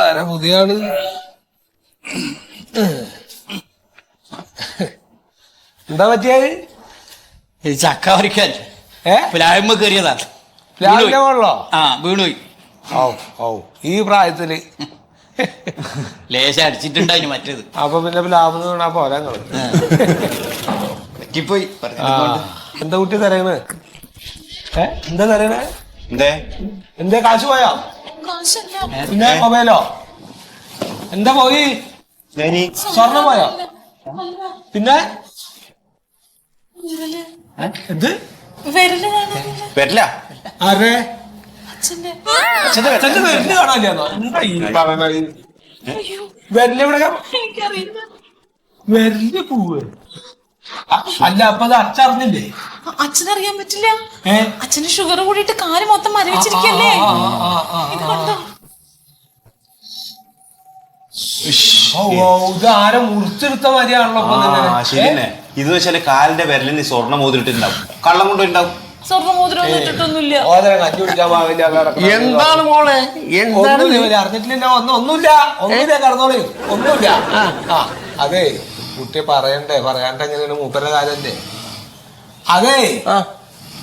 ആരാ പുതിയ ആള്? എന്താ പറ്റിയത്? ചക്ക പറിക്കാൻ പ്ലാവുമ്പോ കയറിയതാ. രാവിലെ വെള്ളോ? വീണുപോയി. ഈ പ്രായത്തില് ലേശം അടിച്ചിട്ടുണ്ടായിന് മറ്റേത്. അപ്പൊ പിന്നെ പ്ലാവ് വീണാ പോരാ പറ്റിപ്പോയി. എന്താ കുട്ടി തരയണ്? എന്താ തരയണേ? എന്തേ കാശ് പോയോ? പിന്നെ മൊബൈലോ? എന്താ പോയി? സ്വർണം പോയോ? പിന്നെ എന്ത് വരില്ല? ആരെ അച്ഛന്റെ വെല്ല് കാണാനില്ലാന്നോ? എന്താ ഈ പറയണത്? വെല്ലെവിടെ? വെല്ല് പോവ് അല്ല. അപ്പൊ അത് അച്ഛറിഞ്ഞില്ലേ? അച്ഛനറിയാൻ പറ്റില്ല. അച്ഛന് ഷുഗർ കൂടിയിട്ട് കാല് മൊത്തം മരവിച്ചിരിക്കല്ലേ. ഇത് ആരെ മുറിച്ചെടുത്ത മതിയാണല്ലോ. ശരിയെന്നെ. ഇത് വെച്ചാല് കാലിന്റെ വിരലിന് സ്വർണ്ണ മോതിരിട്ടുണ്ടാവും, കള്ളം കൊണ്ടുണ്ടാവും. എന്താണ് മോളെ? അറിഞ്ഞിട്ടില്ല. ഒന്നുമില്ല കടന്നോളി. ഒന്നുമില്ല. അതെ കുട്ടി പറയണ്ടേ, പറയാണ്ട് എങ്ങനെയാണ് മൂപ്പരുടെ കാലല്ലേ. അതെ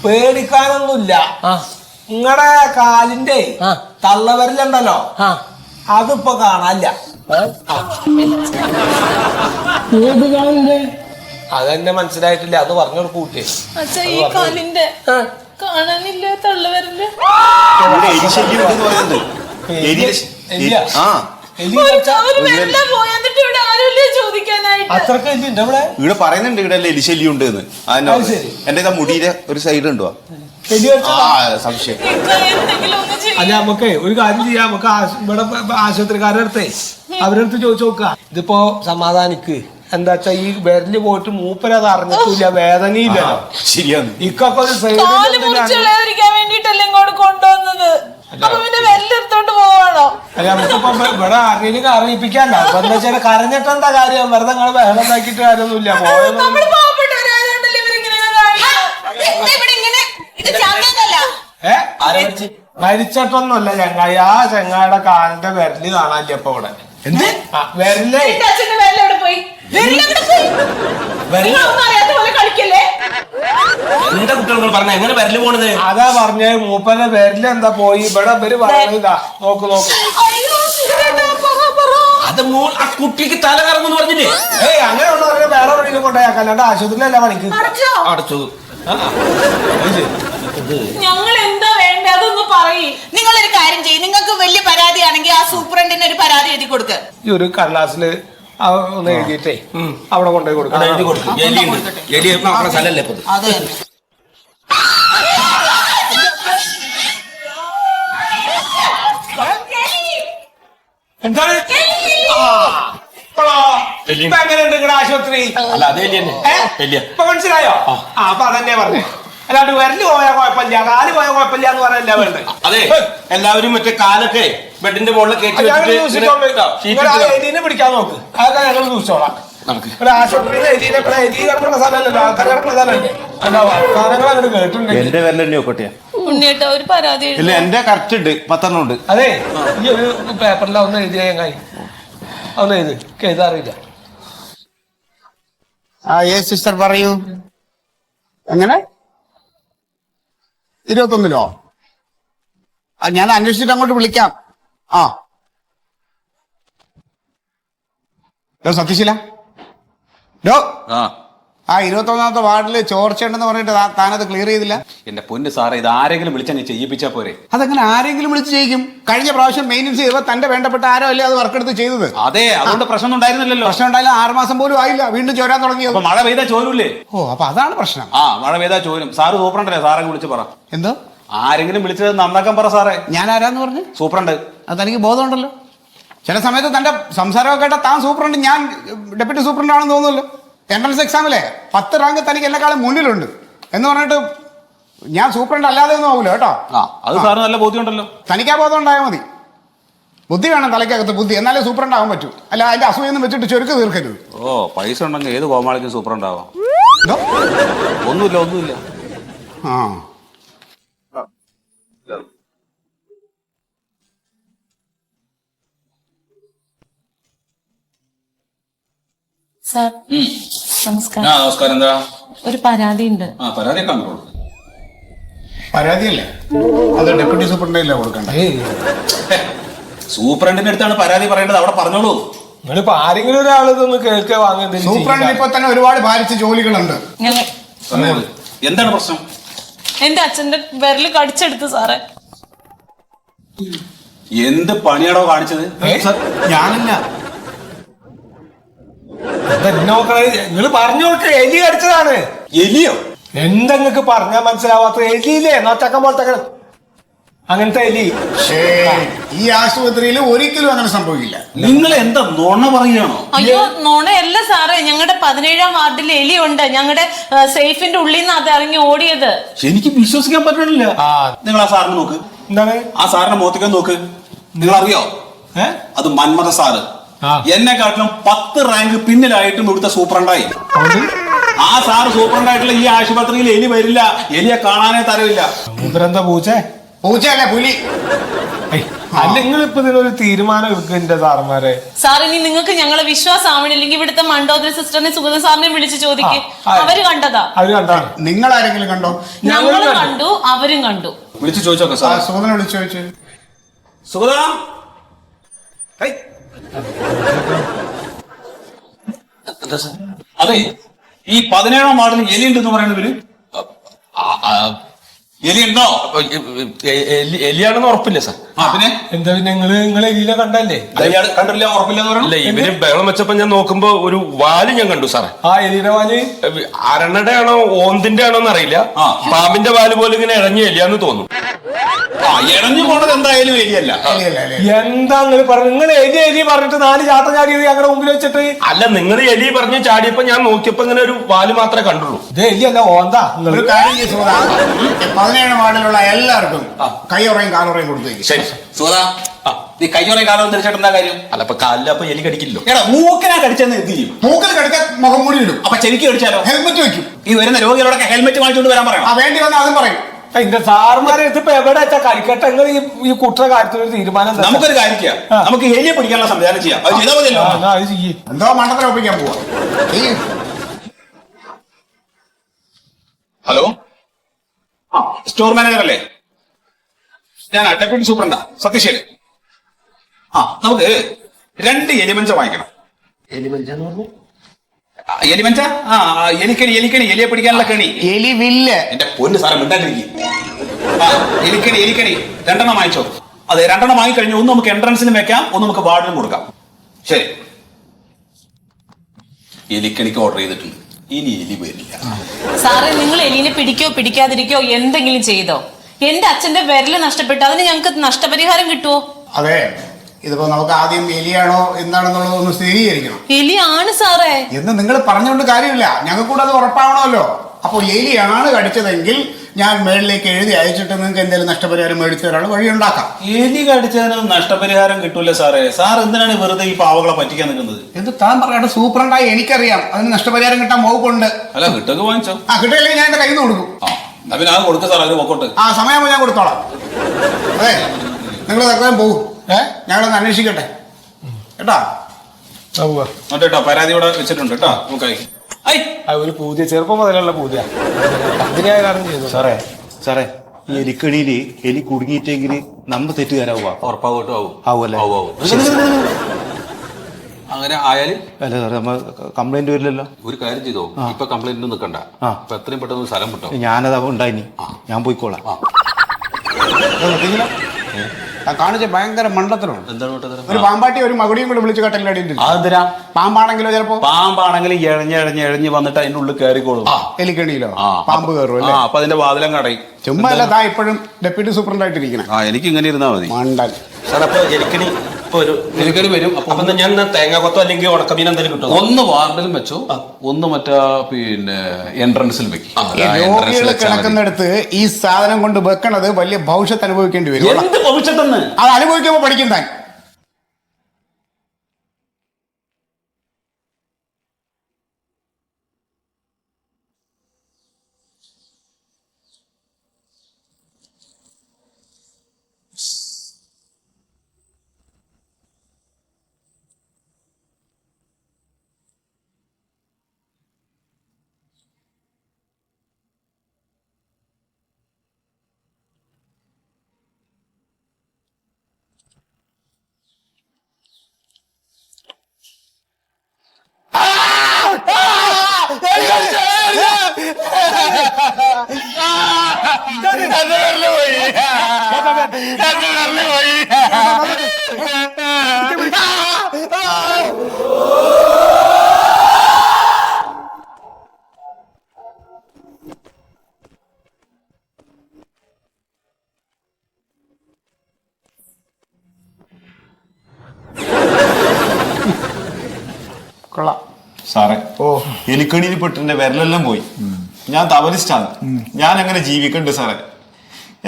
പേടിക്കാനൊന്നുമില്ല. നിങ്ങടെ കാലിന്റെ തള്ളവരലുണ്ടല്ലോ, അതിപ്പോ കാണാനില്ല. അതെന്നെ മനസ്സിലായിട്ടില്ല. അത് പറഞ്ഞു കൂട്ടി. ഈ കാലിന്റെ കാണാനില്ല തള്ളവരല്. ഇവിടെ പറയുന്നുണ്ട് ഇവിടെ എലിശല്യം ഉണ്ട് എന്ന്. എന്റെ മുടിയിലെ ഒരു സൈഡ് ഉണ്ടോ സംശയം? അല്ല നമുക്ക് ഒരു കാര്യം ചെയ്യാം. നമുക്ക് ഇവിടെ ആശുപത്രിക്കാരുടെ അടുത്തേ അവരടുത്ത് ചോദിച്ചു നോക്കുക. ഇതിപ്പോ സമാധാനിക്ക്. എന്താ വെച്ചാ ഈ വിരല് പോയിട്ട് മൂപ്പരത് അറിഞ്ഞിട്ടില്ല, വേദനയില്ലല്ലോ. ശരിയാണ്. ഇക്കൊക്കെ ഒരു സൈഡ് വേണ്ടിട്ടല്ലേ ഇങ്ങോട്ട് കൊണ്ടുവന്നത്. അല്ല നമുക്കിപ്പോ ഇവിടെ ആരെങ്കിലും അറിയിപ്പിക്കാല്ലോ. അപ്പൊ എന്താ വെച്ചാൽ കരഞ്ഞിട്ടെന്താ കാര്യം? വെറുതെ നിങ്ങൾ ബഹളം ഉണ്ടാക്കിയിട്ട് കാര്യമൊന്നുമില്ല. മരിച്ചിട്ടൊന്നുമല്ല ചങ്ങായി. ആ ചങ്ങായിയുടെ കാലിന്റെ വിരല് കാണാനില്ല ഇപ്പൊ ഇവിടെ. എന്ത് വിരല്? എന്താ കുട്ടികൾ പറഞ്ഞ എങ്ങനെ വിരല് പോണത്? അതാ പറഞ്ഞ മൂപ്പന്റെ വിരല് എന്താ പോയി. ഇവിടെ ഇവര് പറയുന്നതാ. നോക്ക്. അത് ആ കുട്ടിക്ക് തല കറങ്ങുന്നു പറഞ്ഞില്ലേ? അങ്ങനെ ഒന്നും പറഞ്ഞ വേറെ എവിടെയെങ്കിലും കൊണ്ടുപോയാൽ അല്ലാണ്ട് ആശുപത്രിയിലല്ല പണിക്ക്. അടച്ചു. ഞങ്ങൾ എന്താ വേണ്ട അതൊന്ന് പറയ്. നിങ്ങളൊരു കാര്യം ചെയ്യും. നിങ്ങൾക്ക് വലിയ പരാതിയാണെങ്കിൽ ആ സൂപ്രണ്ടിന് ഒരു പരാതി എഴുതി കൊടുക്കുക. ഈ ഒരു കടലാസില് ഒന്ന് എഴുതിയിട്ടേ അവിടെ കൊണ്ടുപോയി കൊടുക്കാം. എന്താണ് എങ്ങനെയുണ്ട് നിങ്ങളുടെ ആശുപത്രി? ഇപ്പൊ മനസ്സിലായോ? അപ്പൊ അതന്നെ പറഞ്ഞേ. അല്ലാണ്ട് വിരല് പോയാൽ കുഴപ്പമില്ല, കാല് പോയാൽ കുഴപ്പമില്ല എന്ന് പറയല്ല വേണ്ടേ. അതെ എല്ലാവരും മറ്റേ കാലൊക്കെ ബെഡിന്റെ മുകളിൽ പിടിക്കാൻ നോക്ക്. അതൊക്കെ ഞങ്ങൾ സൂക്ഷിച്ചോളാം. ഒരു ആശുപത്രിയിൽ എഴുതി കിടക്കുന്ന സ്ഥലമല്ലല്ലോ, ആൾക്കാർ കിടക്കുന്ന സ്ഥലമല്ലേ. സാധനങ്ങൾ അങ്ങോട്ട് കേട്ടിട്ടുണ്ടെങ്കിൽ എന്റെ വിരലെണ്ണ നോക്കട്ടെ. ഉണ്ണിയേട്ടാ ഒരു പരാതി ഇല്ല, എന്റെ കറക്റ്റ് ഉണ്ട്, 10 ഉണ്ട്. അതെ ഈ ഒരു പേപ്പറിൽ ഒന്ന് എഴുതിയ ചങ്ങായി ഒന്ന് എഴുതാറിയില്ല. സിസ്റ്റർ പറയൂ. എങ്ങനെ 21-ലോ? ഞാൻ അന്വേഷിച്ചിട്ട് അങ്ങോട്ട് വിളിക്കാം. സതീശില 21-ാമത്തെ വാർഡില് ചോർച്ചയുണ്ടെന്ന് പറഞ്ഞിട്ട് താനത് ക്ലിയർ ചെയ്തില്ല. എന്റെ പൊന്ന് സാറേ, ഇത് ആരെങ്കിലും വിളിച്ചങ്ങ് ചെയ്യിപ്പിച്ചാ പോരെ? അതങ്ങനെ ആരെങ്കിലും വിളിച്ച് ചെയ്യിക്കും? കഴിഞ്ഞ പ്രാവശ്യം മെയിൻ്റെനൻസ് ചെയ്തപ്പോൾ തന്റെ വേണ്ടപ്പെട്ട ആരോ അല്ലേ അത് വർക്ക് എടുത്ത് ചെയ്തത്. അതെ, അതുകൊണ്ട് പ്രശ്നം ഉണ്ടായിരുന്നില്ലല്ലോ. പ്രശ്നം ഉണ്ടായില്ല. 6 മാസം പോലും ആയില്ല, വീണ്ടും ചോരാൻ തുടങ്ങിയത്. മഴ പെയ്താ ചോരൂല്ലേ? അപ്പൊ അതാണ് പ്രശ്നം. മഴ പെയ്താ ചോരും. സാറ് സൂപ്രണ്ടല്ലേ, സാറെ വിളിച്ച് പറ. എന്തോ ആരെങ്കിലും വിളിച്ചത് നന്നാക്കാൻ പറ സാറേ. ഞാൻ ആരാന്ന് പറഞ്ഞു? സൂപ്രണ്ട്. അത് തനിക്ക് ബോധമുണ്ടല്ലോ. ചില സമയത്ത് തന്റെ സംസാരമൊക്കെ കേട്ടാ താൻ സൂപ്രണ്ട്, ഞാൻ ഡെപ്യൂട്ടി സൂപ്രണ്ട് ആണെന്ന് തോന്നുമല്ലോ. എൻട്രൻസ് എക്സാമിലെ 10 റാങ്ക് തനിക്ക് എന്നെക്കാളും മുന്നിലുണ്ട് എന്ന് പറഞ്ഞിട്ട് ഞാൻ സൂപ്രണ്ട് അല്ലാതെ ഒന്നും ആവൂല കേട്ടോ. അത് സാറ് നല്ല ബോധ്യമുണ്ടല്ലോ. തനിക്ക് ആ ബോധം ഉണ്ടായാൽ മതി. ബുദ്ധി വേണം തലയ്ക്കകത്ത്, ബുദ്ധി. എന്നാലേ സൂപ്രണ്ട് ആവാൻ പറ്റൂ. അല്ല അതിന്റെ അസൂയൊന്നും വെച്ചിട്ട് ചുരുക്ക് തീർക്കരുത്. പൈസ ഉണ്ടെങ്കിൽ ഏത് കോമാളിക്കും സൂപ്രണ്ട് ആവാം. ഒന്നുമില്ല. സാർ നമസ്കാരം. നമസ്കാരം. എന്താ ഒരു പരാതി ഉണ്ട്. പരാതിയൊക്കെ കണ്ടോളൂ. പരാതിയല്ലേ? അത് ഡെപ്യൂട്ടി സൂപ്രണ്ടല്ലേ കൊടുക്കണ്ടേ? സൂപ്രണ്ടിന്റെ അടുത്താണ് പരാതി പറയേണ്ടത്. അവിടെ പറഞ്ഞോളൂ. നിങ്ങളിപ്പോ ആരെങ്കിലും ഒരാൾ ഇതൊന്ന് കേൾക്കുക വാങ്ങുന്നത് സൂപ്രണ്ടിന് ഇപ്പൊ തന്നെ ഒരുപാട് ഭാരിച്ച ജോലികളുണ്ട്. എന്താണ് പ്രശ്നം? എന്റെ അച്ഛന്റെ വിരല് കടിച്ചെടുത്തു സാറേ. എന്ത് പണിയാണോ കാണിച്ചത്? ഞാനില്ല. നിങ്ങൾ പറഞ്ഞു കൊടുക്ക, എലി കടിച്ചതാണ്. എലിയോ? എന്താ നിങ്ങൾക്ക് പറഞ്ഞാൽ മനസ്സിലാവാത്ത എലിയില്ലേ? നോച്ചക്കം പോലത്തെ അങ്ങനത്തെ എലി. ഈ ആശുപത്രിയിൽ ഒരിക്കലും അങ്ങനെ സംഭവിക്കില്ല. നിങ്ങൾ എന്താ നുണ പറയുകയാണോ? അയ്യോ നുണയല്ല സാറേ. ഞങ്ങളുടെ 17-ാം വാർഡിൽ എലിയുണ്ട്. ഞങ്ങളുടെ സേഫിന്റെ ഉള്ളിൽ നിന്ന് അത് ഇറങ്ങി ഓടിയത്. എനിക്ക് വിശ്വസിക്കാൻ പറ്റണില്ല. നിങ്ങൾ ആ സാറിനെ നോക്ക്. എന്താണ് ആ സാറിനെ മോത്തിക്കാൻ നോക്ക്. നിങ്ങൾ അറിയോ? അത് മന്മഥ സാറ് എന്നെക്കാട്ടിലും 10 റാങ്ക് പിന്നിലായിട്ടും ഇവിടുത്തെ സൂപ്രണ്ടായി. ആ സാറ് സൂപ്രണ്ടായിട്ടുള്ള ഈ ആശുപത്രിയിൽ എലി വരില്ല. എലിയെ കാണാനേ തരവില്ല. മൂപ്പരെന്താ പൂച്ചയല്ല പുലി. അല്ല നിങ്ങളിപ്പോ ഇതിനൊരു തീരുമാനം എടുക്കുന്നുണ്ട് സാറന്മാരെ. സാർ ഇനി നിങ്ങൾക്ക് ഞങ്ങളെ വിശ്വാസം ആവണില്ലെങ്കിൽ ഇവിടുത്തെ മണ്ടോദര സിസ്റ്ററിനെ സുഗത സാറിനെ വിളിച്ച് ചോദിക്കും. അവര് കണ്ടതാ. അവര് കണ്ടാണ്. നിങ്ങൾ ആരെങ്കിലും കണ്ടോ? ഞങ്ങളും കണ്ടു, അവരും കണ്ടു. വിളിച്ചു ചോദിച്ചോക്കെ സാർ. സുഗതനെ വിളിച്ചു ചോദിച്ചു. സുഗത, അതെ ഈ 17-ാം വാർഡിൽ എലി ഉണ്ടെന്ന് പറയുന്നവര് എലി ഉണ്ടോ? എലിയാണെന്ന് ഉറപ്പില്ല സാർ. പിന്നെ എന്താ പിന്നെ നിങ്ങള് എലിനെ കണ്ടല്ലേ? കണ്ടില്ല, ഉറപ്പില്ലെന്ന് പറഞ്ഞു. ഇവര് ബഹളം വെച്ചപ്പോ ഞാൻ നോക്കുമ്പോ ഒരു വാല് ഞാൻ കണ്ടു സാറേ. ആ എലിയുടെ വാല് അരണയുടെ ആണോ ഓന്തിന്റെ ആണോ എന്നറിയില്ല. പാമ്പിന്റെ വാല് പോലെ ഇങ്ങനെ ഇഴഞ്ഞു എലിയാന്ന് തോന്നുന്നു. ഇഴഞ്ഞു പോണത് എന്തായാലും എലിയല്ല. എന്താ നിങ്ങൾ പറഞ്ഞു? നിങ്ങൾ എലി പറഞ്ഞിട്ട് 4 ചാട്ടം ചാടിയത് ഞങ്ങളുടെ മുമ്പിൽ വെച്ചിട്ട്. അല്ല, നിങ്ങൾ എലി പറഞ്ഞ് ചാടിയപ്പോ ഞാൻ നോക്കിയപ്പോ ഇങ്ങനെ ഒരു വാല് മാത്രമേ കണ്ടുള്ളൂ. ഇത് എലിയല്ല, ഓന്താ. ഒരു കാര്യം ചെയ്യ് സുഗത, 17-ാം വാർഡിലുള്ള എല്ലാവർക്കും കൈയുറയും കാലുറയും കൊടുത്തേക്ക്. ശരി സുഗത, നീ കൈയോറയും കാലവും തിരിച്ചിട്ട് എന്താ കാര്യം? അല്ല, അപ്പൊ കാലിൽ അപ്പൊ എലി കടിക്കില്ലോ. എടാ മൂക്കിനാ കടിച്ചെന്ന് എന്ത് ചെയ്യും? മൂക്കിൽ കടിക്കാൻ മുഖം മൂടി ഇടും. അപ്പൊ ചെവിക്ക് കടിച്ചാലോ? ഹെൽമെറ്റ് വെക്കും. ഈ വരുന്ന രോഗികളോടൊക്കെ ഹെൽമെറ്റ് വാങ്ങിച്ചുകൊണ്ട് വരാൻ പറയണം. വേണ്ടി വന്നാൽ അതും പറയും. എന്റെ സാറുമാരെ ഇതിപ്പോ എവിടെ വെച്ചാ കളിക്കട്ടെ. നിങ്ങൾ ഈ കുട്ട കാര്യത്തിലൊരു തീരുമാനം. നമുക്കൊരു കാര്യം ചെയ്യാം. നമുക്ക് എലിയെ പിടിക്കാനുള്ള സംവിധാനം ചെയ്യാം. അത് ചെയ്താൽ മതിയല്ലോ. എന്തോ മണ്ടത്തിനെ ഒപ്പിക്കാൻ പോവാ. ഹലോ, സ്റ്റോർ മാനേജർ അല്ലേ? ഞാൻ ഡെപ്യൂട്ടി സൂപ്രണ്ടാ സത്യശീലൻ. നമുക്ക് 2 എലിമഞ്ച വാങ്ങിക്കണം. എലിമഞ്ച? എലിക്കണി എലിയെ പിടിക്കാനുള്ള കണി. എലി വില്ല്. എന്റെ പൊന്ന് സാറേ മിണ്ടാണ്ടിരിക്കും. എലിക്കണി 2 വാങ്ങിച്ചോ. അതെ, 2 വാങ്ങിക്കഴിഞ്ഞു. ഒന്ന് നമുക്ക് എൻട്രൻസിനും വെക്കാം, ഒന്ന് നമുക്ക് വാർഡിനും കൊടുക്കാം. ശരി, എലിക്കണിക്ക് ഓർഡർ ചെയ്തിട്ടുണ്ട്. ഇനി എലി വരില്ല. സാറേ നിങ്ങൾ എലിനെ പിടിക്കോ പിടിക്കാതിരിക്കോ എന്തെങ്കിലും ചെയ്തോ. എന്റെ അച്ഛന്റെ വിരല് നഷ്ടപ്പെട്ടു, അതിന് ഞങ്ങൾക്ക് നഷ്ടപരിഹാരം കിട്ടുമോ? അതെ, ഇതിപ്പോ നമുക്ക് ആദ്യം എലിയാണോ എന്താണെന്നുള്ളത് ഒന്ന് സ്ഥിരീകരിക്കണം. എലിയാണ് സാറേ എന്ന് നിങ്ങൾ പറഞ്ഞുകൊണ്ട് കാര്യമില്ല. ഞങ്ങൾക്ക് കൂടെ അത് ഉറപ്പാവണമല്ലോ. അപ്പോൾ എലിയാണ് കടിച്ചതെങ്കിൽ ഞാൻ മേളിലേക്ക് എഴുതി അയച്ചിട്ട് നിങ്ങൾക്ക് എന്തെങ്കിലും നഷ്ടപരിഹാരം മേടിച്ചു തരാനുള്ള വഴി ഉണ്ടാക്കാം. എലി കടിച്ചതിന് നഷ്ടപരിഹാരം കിട്ടൂല സാറേ. സാർ എന്തിനാണ് വെറുതെ ഈ പാവകളെ പറ്റിക്കാൻ നിൽക്കുന്നത്? എന്ത് താൻ പറയാണ്ട് സൂപ്രണ്ടായി എനിക്കറിയാം അതിന് നഷ്ടപരിഹാരം കിട്ടാൻ വകുപ്പുണ്ട്. അല്ല, കിട്ടൊക്കെ വാങ്ങിച്ചോ. കിട്ടില്ലെങ്കിൽ ഞാൻ എന്റെ കയ്യിൽ നിന്ന് കൊടുക്കും. എന്നാ പിന്നെ അത് കൊടുക്ക സാർ, അവര് പൊക്കോട്ട്. സമയമാകുമ്പോൾ ഞാൻ കൊടുത്തോളാം. അതെ, നിങ്ങൾ തൽക്കാലം പോകും. ഞങ്ങളൊന്ന് അന്വേഷിക്കട്ടെ കേട്ടാ. കേട്ടോ, പരാതി ഇവിടെ വെച്ചിട്ടുണ്ട് കേട്ടോ. നമുക്കായി ഒരു പൂജ ചെറുപ്പം മുതലുള്ള പൂജ അതിനായിരുന്നു ചെയ്തു. സാറേ ഈ എലിക്കടിയില് എലി കുടുങ്ങിയിട്ടെങ്കിൽ നമ്മ തെറ്റുകാരാവുക. ഉറപ്പാവട്ടോ ആവുമല്ലേ? അങ്ങനെ ആയാലും അല്ല സാറേ, നമ്മ കംപ്ലൈന്റ് വരില്ലല്ലോ. ഒരു കാര്യം ചെയ്തോ, ഇപ്പൊ കംപ്ലൈന്റ് നിൽക്കണ്ട. ഇപ്പൊ എത്രയും പെട്ടെന്ന് സ്ഥലം വിട്ടോ. ഞാനത് ഉണ്ടായിനി, ഞാൻ പോയിക്കോളാം. കാണിച്ച ഭയങ്കര മണ്ടത്തരമാണ്. എന്താണ് ഒരു പാമ്പാട്ടി ഒരു മകുടിയും കൂടെ വിളിച്ച് കട്ടലിലടിയിട്ടുണ്ട്. അതെന്തിനാ? പാമ്പാണെങ്കിലോ ചിലപ്പോ പാമ്പാണെങ്കിൽ എഴഞ്ഞ് വന്നിട്ട് അതിന്റെ ഉള്ളിൽ കയറിക്കോളും. എലിക്കണിയിലോ പാമ്പ് കയറും അല്ലേ? അപ്പൊ അതിന്റെ വാതിലും കടയും. ചുമ്മാ അല്ല, താ ഇപ്പോഴും ഡെപ്യൂട്ടി സൂപ്രണ്ടായിട്ടിരിക്കണം. എനിക്ക് ഇങ്ങനെ ഇരുന്നാ മതി. മണ്ടൻ സാർ, അപ്പൊ എലിക്കണി എലിക്കണി വരും. അപ്പൊ ഞാൻ തേങ്ങ കൊത്തോ അല്ലെങ്കിൽ ഉണക്കമീൻ എന്തെങ്കിലും കിട്ടും. ഒന്ന് വാർഡിലും വെച്ചോ, ഒന്ന് മറ്റേ പിന്നെ എൻട്രൻസിൽ വെക്കും. രോഗികൾ കിടക്കുന്നിടത്ത് ഈ സാധനം കൊണ്ട് വെക്കണത് വലിയ ഭവിഷ്യത്ത് അനുഭവിക്കേണ്ടി വരും. എന്ത് ഭവിഷ്യത്തെന്ന്? അത് അനുഭവിക്കുമ്പോ പഠിക്കും താൻ. എലിക്കണിയിൽ പെട്ടിന്റെ വിരലെല്ലാം പോയി. ഞാൻ തബലിസ്റ്റാണ്. ഞാൻ എങ്ങനെ ജീവിക്കണ്ട് സാറേ?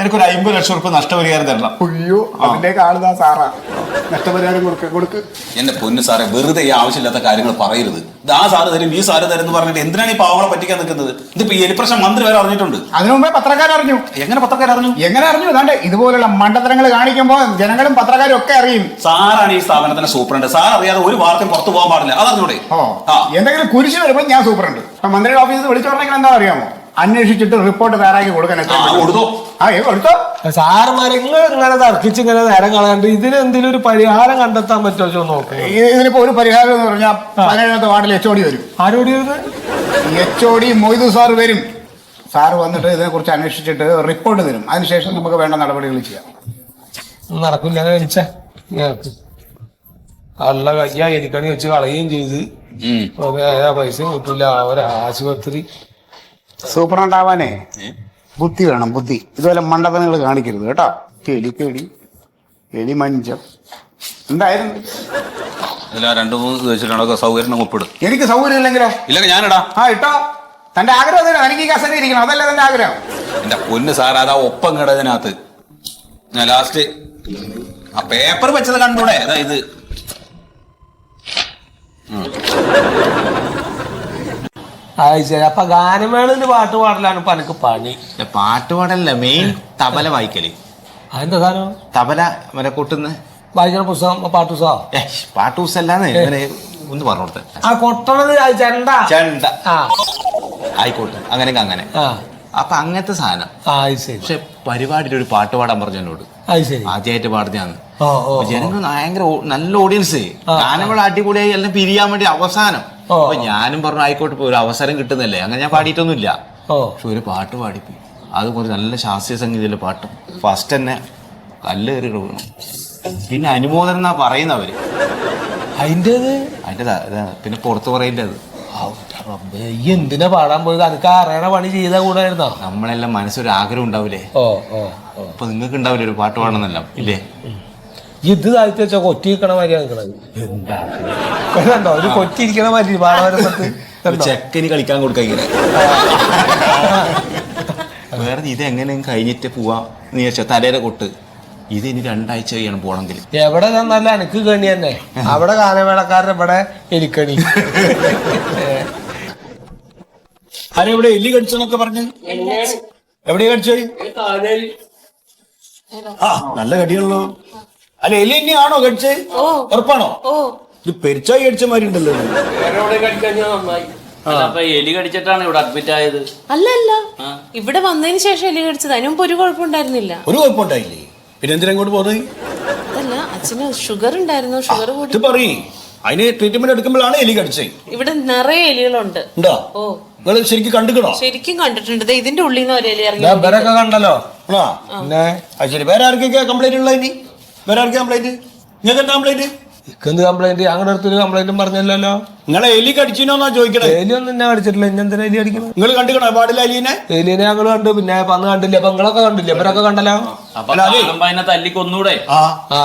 എനിക്കൊരു 50 ലക്ഷം റുപ്യ നഷ്ടപരിഹാരം തരണം. അയ്യോ അതിന്റെ കാണുന്ന സാറാ. നഷ്ടപരിഹാരം കൊടുക്ക്. എന്റെ പൊന്നു സാറേ, വെറുതെ ഈ ആവശ്യമില്ലാത്ത കാര്യങ്ങൾ പറയരുത്. ഇത് ആ സാറ് തരും ഈ സാറ് തരും എന്ന് പറഞ്ഞിട്ട് എന്തിനാണ് ഈ പാവങ്ങളെ പറ്റിക്കാൻ നിൽക്കുന്നത്? ഇതിപ്പോ ഈ എലിപ്രശ്നം മന്ത്രി വരെ അറിഞ്ഞിട്ടുണ്ട്. അതിനു മുമ്പേ പത്രക്കാരറിഞ്ഞു. എങ്ങനെ പത്രക്കാരറിഞ്ഞു? എങ്ങനെ അറിഞ്ഞു? അതാണ്ട് ഇതുപോലുള്ള മണ്ടത്തരങ്ങൾ കാണിക്കുമ്പോൾ ജനങ്ങളും പത്രക്കാരും ഒക്കെ അറിയും. സാറാണ് ഈ സ്ഥാപനത്തിന്റെ സൂപ്രണ്ട്. സാർ അറിയാതെ ഒരു വാർത്തയും പുറത്തു പോകാൻ പാടില്ല. അതറിഞ്ഞൂടെ? എന്തെങ്കിലും കുരിശ് വരുമ്പോൾ ഞാൻ സൂപ്രണ്ട്. മന്ത്രിയുടെ ഓഫീസിൽ വിളിച്ചു പറഞ്ഞെങ്കിൽ എന്താ അറിയാമോ? അന്വേഷിച്ചിട്ട് റിപ്പോർട്ട് തയ്യാറാക്കി കൊടുക്കാൻ കൊടുത്തോ? കൊടുത്തോ. സാറുമാരെ ഇങ്ങനെ തർക്കിച്ച് ഇങ്ങനെ നേരം കളയാണ്ട് ഇതിന് എന്തെങ്കിലും ഒരു പരിഹാരം കണ്ടെത്താൻ പറ്റുമോ നോക്കുക. ഇതിനിപ്പോ ഒരു പരിഹാരം എന്ന് പറഞ്ഞാൽ 17ാമത്തെ വാർഡിൽ HOD വരും. ആരോടി വരുന്നത്? HOD മൊയ്തു സാർ വരും. സാറ് വന്നിട്ട് ഇതിനെ കുറിച്ച് അന്വേഷിച്ചിട്ട് റിപ്പോർട്ട് തരും. അതിനുശേഷം നമുക്ക് വേണ്ട നടപടികൾ ചെയ്യാം. നടക്കില്ല. കഴിച്ച അല്ല കയ്യാ എലിക്കണി വെച്ച് കളയുകയും ചെയ്ത് പൈസയും കിട്ടില്ല. ഒരാശുപത്രി സൂപ്പറുണ്ടാവാനേ ബുദ്ധി വേണം, ബുദ്ധി. ഇതുപോലെ മണ്ടത്തനങ്ങൾ കാണിക്കരുത് കേട്ടോ. എലി മഞ്ചം എന്തായിരുന്നു? ഇതിലാ 2-3 വെച്ചിട്ടാണോ സൗകര്യം ഒപ്പിടും? എനിക്ക് സൗകര്യം ഇല്ലെങ്കിലോ? ഇല്ലെങ്കിൽ ഞാനിടാ. ഇട്ടോ. തന്റെ ആഗ്രഹം തന്നെ. എനിക്ക് ഈ കസേര ഇരിക്കണം, അതല്ലേ തന്റെ ആഗ്രഹം? എന്റെ പൊന്ന് സാർ, അതാ ഒപ്പം കിടതിനകത്ത് ഞാൻ ലാസ്റ്റ് ആ പേപ്പർ വെച്ചത് കണ്ടൂടെ? അതായത് ശരി. അപ്പൊ ഗാനമേളയില് പാട്ട് പാടലാണ് ഇപ്പൊ എനിക്ക് പണി. പാട്ട് പാടല്ല, മെയിൻ തബല വായിക്കല്. അതെന്താ സാധനം? തബല മല കൊട്ടുന്ന വായിക്കണ പുസ്തകം, പാട്ടുപുസ്തകം. പാട്ടൂസല്ലാന്ന് ഒന്ന് പറഞ്ഞു കൊടുത്ത. ആ കൊട്ടണത് ചെണ്ട. ആയിക്കോട്ടെ, അങ്ങനെയൊക്കെ അങ്ങനെ. അപ്പൊ അങ്ങനത്തെ സാധനം. ശരി. പക്ഷെ പരിപാടിയിൽ ഒരു പാട്ട് പാടാൻ പറഞ്ഞു എന്നോട്. ആദ്യമായിട്ട് പാടുന്നതാണ്. ജനങ്ങൾ ഭയങ്കര നല്ല ഓഡിയൻസ്. ഗാനങ്ങൾ അടിപൊളിയായി എല്ലാം പിരിയാൻ വേണ്ടി അവസാനം. അപ്പൊ ഞാനും പറഞ്ഞു ആയിക്കോട്ടെ, ഇപ്പൊ ഒരു അവസരം കിട്ടുന്നല്ലേ. അങ്ങനെ ഞാൻ പാടിയിട്ടൊന്നുമില്ല. പക്ഷെ ഒരു പാട്ട് പാടിപ്പോയി. അത് കുറച്ച് നല്ല ശാസ്ത്രീയ സംഗീതത്തിലെ പാട്ടും. ഫസ്റ്റ് തന്നെ കല്ലേറി വീണു. പിന്നെ അനുമോദനം എന്നാ പറയുന്നവര്. അതിന്റെ പിന്നെ പുറത്ത് പറയില്ല. അത് എന്തിനാ പാടാൻ പോയത്? അനക്ക് അറിയണ പണി ചെയ്താ കൂടായിരുന്നോ? നമ്മളെല്ലാം മനസ്സൊരു ആഗ്രഹം ഉണ്ടാവില്ലേ? അപ്പൊ നിങ്ങൾക്ക് ഉണ്ടാവില്ലേ ഒരു പാട്ട് പാടണമെന്നല്ല ഇല്ലേ? ഇത് താഴ്ത്തി വെച്ചാ കൊറ്റിരിക്കണ മാതിരിയാ നിക്കണത്. എന്താ ഒരു കൊറ്റിരിക്കണ മാതിരി പാടാവരപ്പത്ത് ചെക്കന് കളിക്കാൻ കൊടുക്കാൻ. വേറെ ഇത് എങ്ങനെ കഴിഞ്ഞിട്ട് പോവാ എന്ന് ചോദിച്ചാൽ തലേരെ കൊട്ട്. ഇത് ഇനി 2 ആഴ്ച കഴിയണം പോണെങ്കിൽ. എവിടെ ചെന്നല്ല എനിക്ക് കണി തന്നെ. അവിടെ ഗാനമേളക്കാരുടെ ഇവിടെ എലിക്കണി. ആരെവിടെ എലി കടിച്ചെന്നൊക്കെ പറഞ്ഞു? എവിടെയാ കടിച്ചോ? നല്ല കടിയുള്ളൂ. അല്ല, എലി തന്നെയാണോ കടിച്ചത്? ഉറപ്പാണോ? ഇത് പെരിച്ചായി കടിച്ച മാതിരി ഉണ്ടല്ലോ. എലി കടിച്ചിട്ടാണ് ഇവിടെ അഡ്മിറ്റ് ആയത്? അല്ല, ഇവിടെ വന്നതിന് ശേഷം എലി കടിച്ചത്. അതിന് മുമ്പ് ഒരു കുഴപ്പമുണ്ടായിരുന്നില്ല. ഒരു കുഴപ്പമുണ്ടായില്ലേ? പിന്നെ എന്തിനാ ഇങ്ങോട്ട് പോകുന്നത്? അതല്ല, അച്ഛന് ഷുഗർ ഉണ്ടായിരുന്നു. ഷുഗർ കൂടി പറയ്. അതിന് ട്രീറ്റ്മെന്റ് എടുക്കുമ്പോഴാണ് എലി കടിച്ചത്. ഇവിടെ നിറയെ എലികളുണ്ട്. നിങ്ങൾ ശരിക്കും കണ്ടിക്കണോ? ശരിക്കും കണ്ടിട്ടുണ്ട്. ഇതിന്റെ ഉള്ളിൽ നിന്ന് ഒരു എലി ഇറങ്ങി. ഇവരൊക്കെ കണ്ടല്ലോ. ശരി. വേറെ ആർക്കൊക്കെ കംപ്ലൈന്റ് ഉള്ള? ഇനി വേറെ ആർക്കും കംപ്ലൈന്റ്? നിങ്ങൾക്ക് എന്താ കംപ്ലൈന്റ്? ഇക്കെന്ത് കംപ്ലൈന്റ്? അങ്ങനെ അടുത്തൊരു കംപ്ലൈന്റും പറഞ്ഞല്ലോ. നിങ്ങളെ എലി കടിച്ചിനോന്നാ ചോദിക്കണേ. എലിയൊന്നും എന്നെ കടിച്ചിട്ടില്ല. ഇന്നെന്തിനാ എലി അടിക്കണം? നിങ്ങൾ കണ്ടിക്കണോ പാടില്ല എലീനെ? എലിനെ ഞങ്ങൾ കണ്ടു. പിന്നെ പന്ന് കണ്ടില്ല. അപ്പൊ നിങ്ങളൊക്കെ കണ്ടില്ല? ഇവരൊക്കെ കണ്ടല്ലോ. തല്ലിക്കൊന്നൂടെ?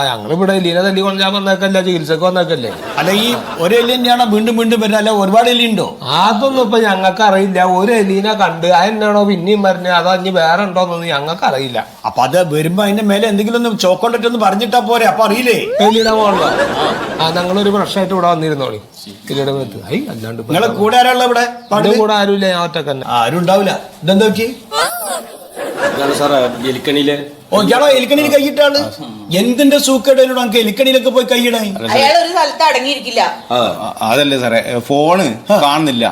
ഞങ്ങളിവിടെ എലിനെ തല്ലി കൊണ്ടാൻ വന്നേക്കല്ല, ചികിത്സക്ക് വന്നേക്കല്ലേ. അല്ല, ഈ ഒരു എലി തന്നെയാണോ വീണ്ടും വീണ്ടും വരുന്നത്? അല്ല, ഒരുപാട് എലി ഉണ്ടോ? അതൊന്നും ഇപ്പൊ ഞങ്ങൾക്ക് അറിയില്ല. ഒരു എലീനെ കണ്ട് അതെന്നാണോ പിന്നെയും പറഞ്ഞത്, അതോ ഇനി വേറെ ഉണ്ടോന്നൊന്നും ഞങ്ങൾക്ക് അറിയില്ല. അപ്പൊ അത് വരുമ്പോ അതിന്റെ മേലെ എന്തെങ്കിലും ഒന്ന് ചോക്കോണ്ടിട്ടൊന്ന് പറഞ്ഞിട്ടാ പോരെ? അപ്പൊ അറിയില്ലേ? എലിയുടെ മോളോ? ഞങ്ങളൊരു പ്രശ്നമായിട്ട് ഇവിടെ വന്നിരുന്നോളി. എലിയുടെ മേത്ത്. അല്ലാണ്ട് നിങ്ങളെ കൂടെ ആരാളെ ഇവിടെ? കൂടെ ആരുമില്ല, ഞാൻ ഒറ്റക്ക് തന്നെ. ആരും ഉണ്ടാവില്ല. ഇതെന്താ പറ്റി? സാറേ എലിക്കണിയില്. ഇയാളോ എലിക്കണിയിൽ കൈയിട്ടാള്? എന്തിന്റെ സൂക്കേടോട് നമുക്ക് എലിക്കണിയിലൊക്കെ പോയി കൈയിടാൻ? അയാൾ ഒരു സ്ഥലത്ത് അടങ്ങിയിരിക്കില്ല. അതല്ലേ സാറേ, ഫോണ് കാണുന്നില്ല,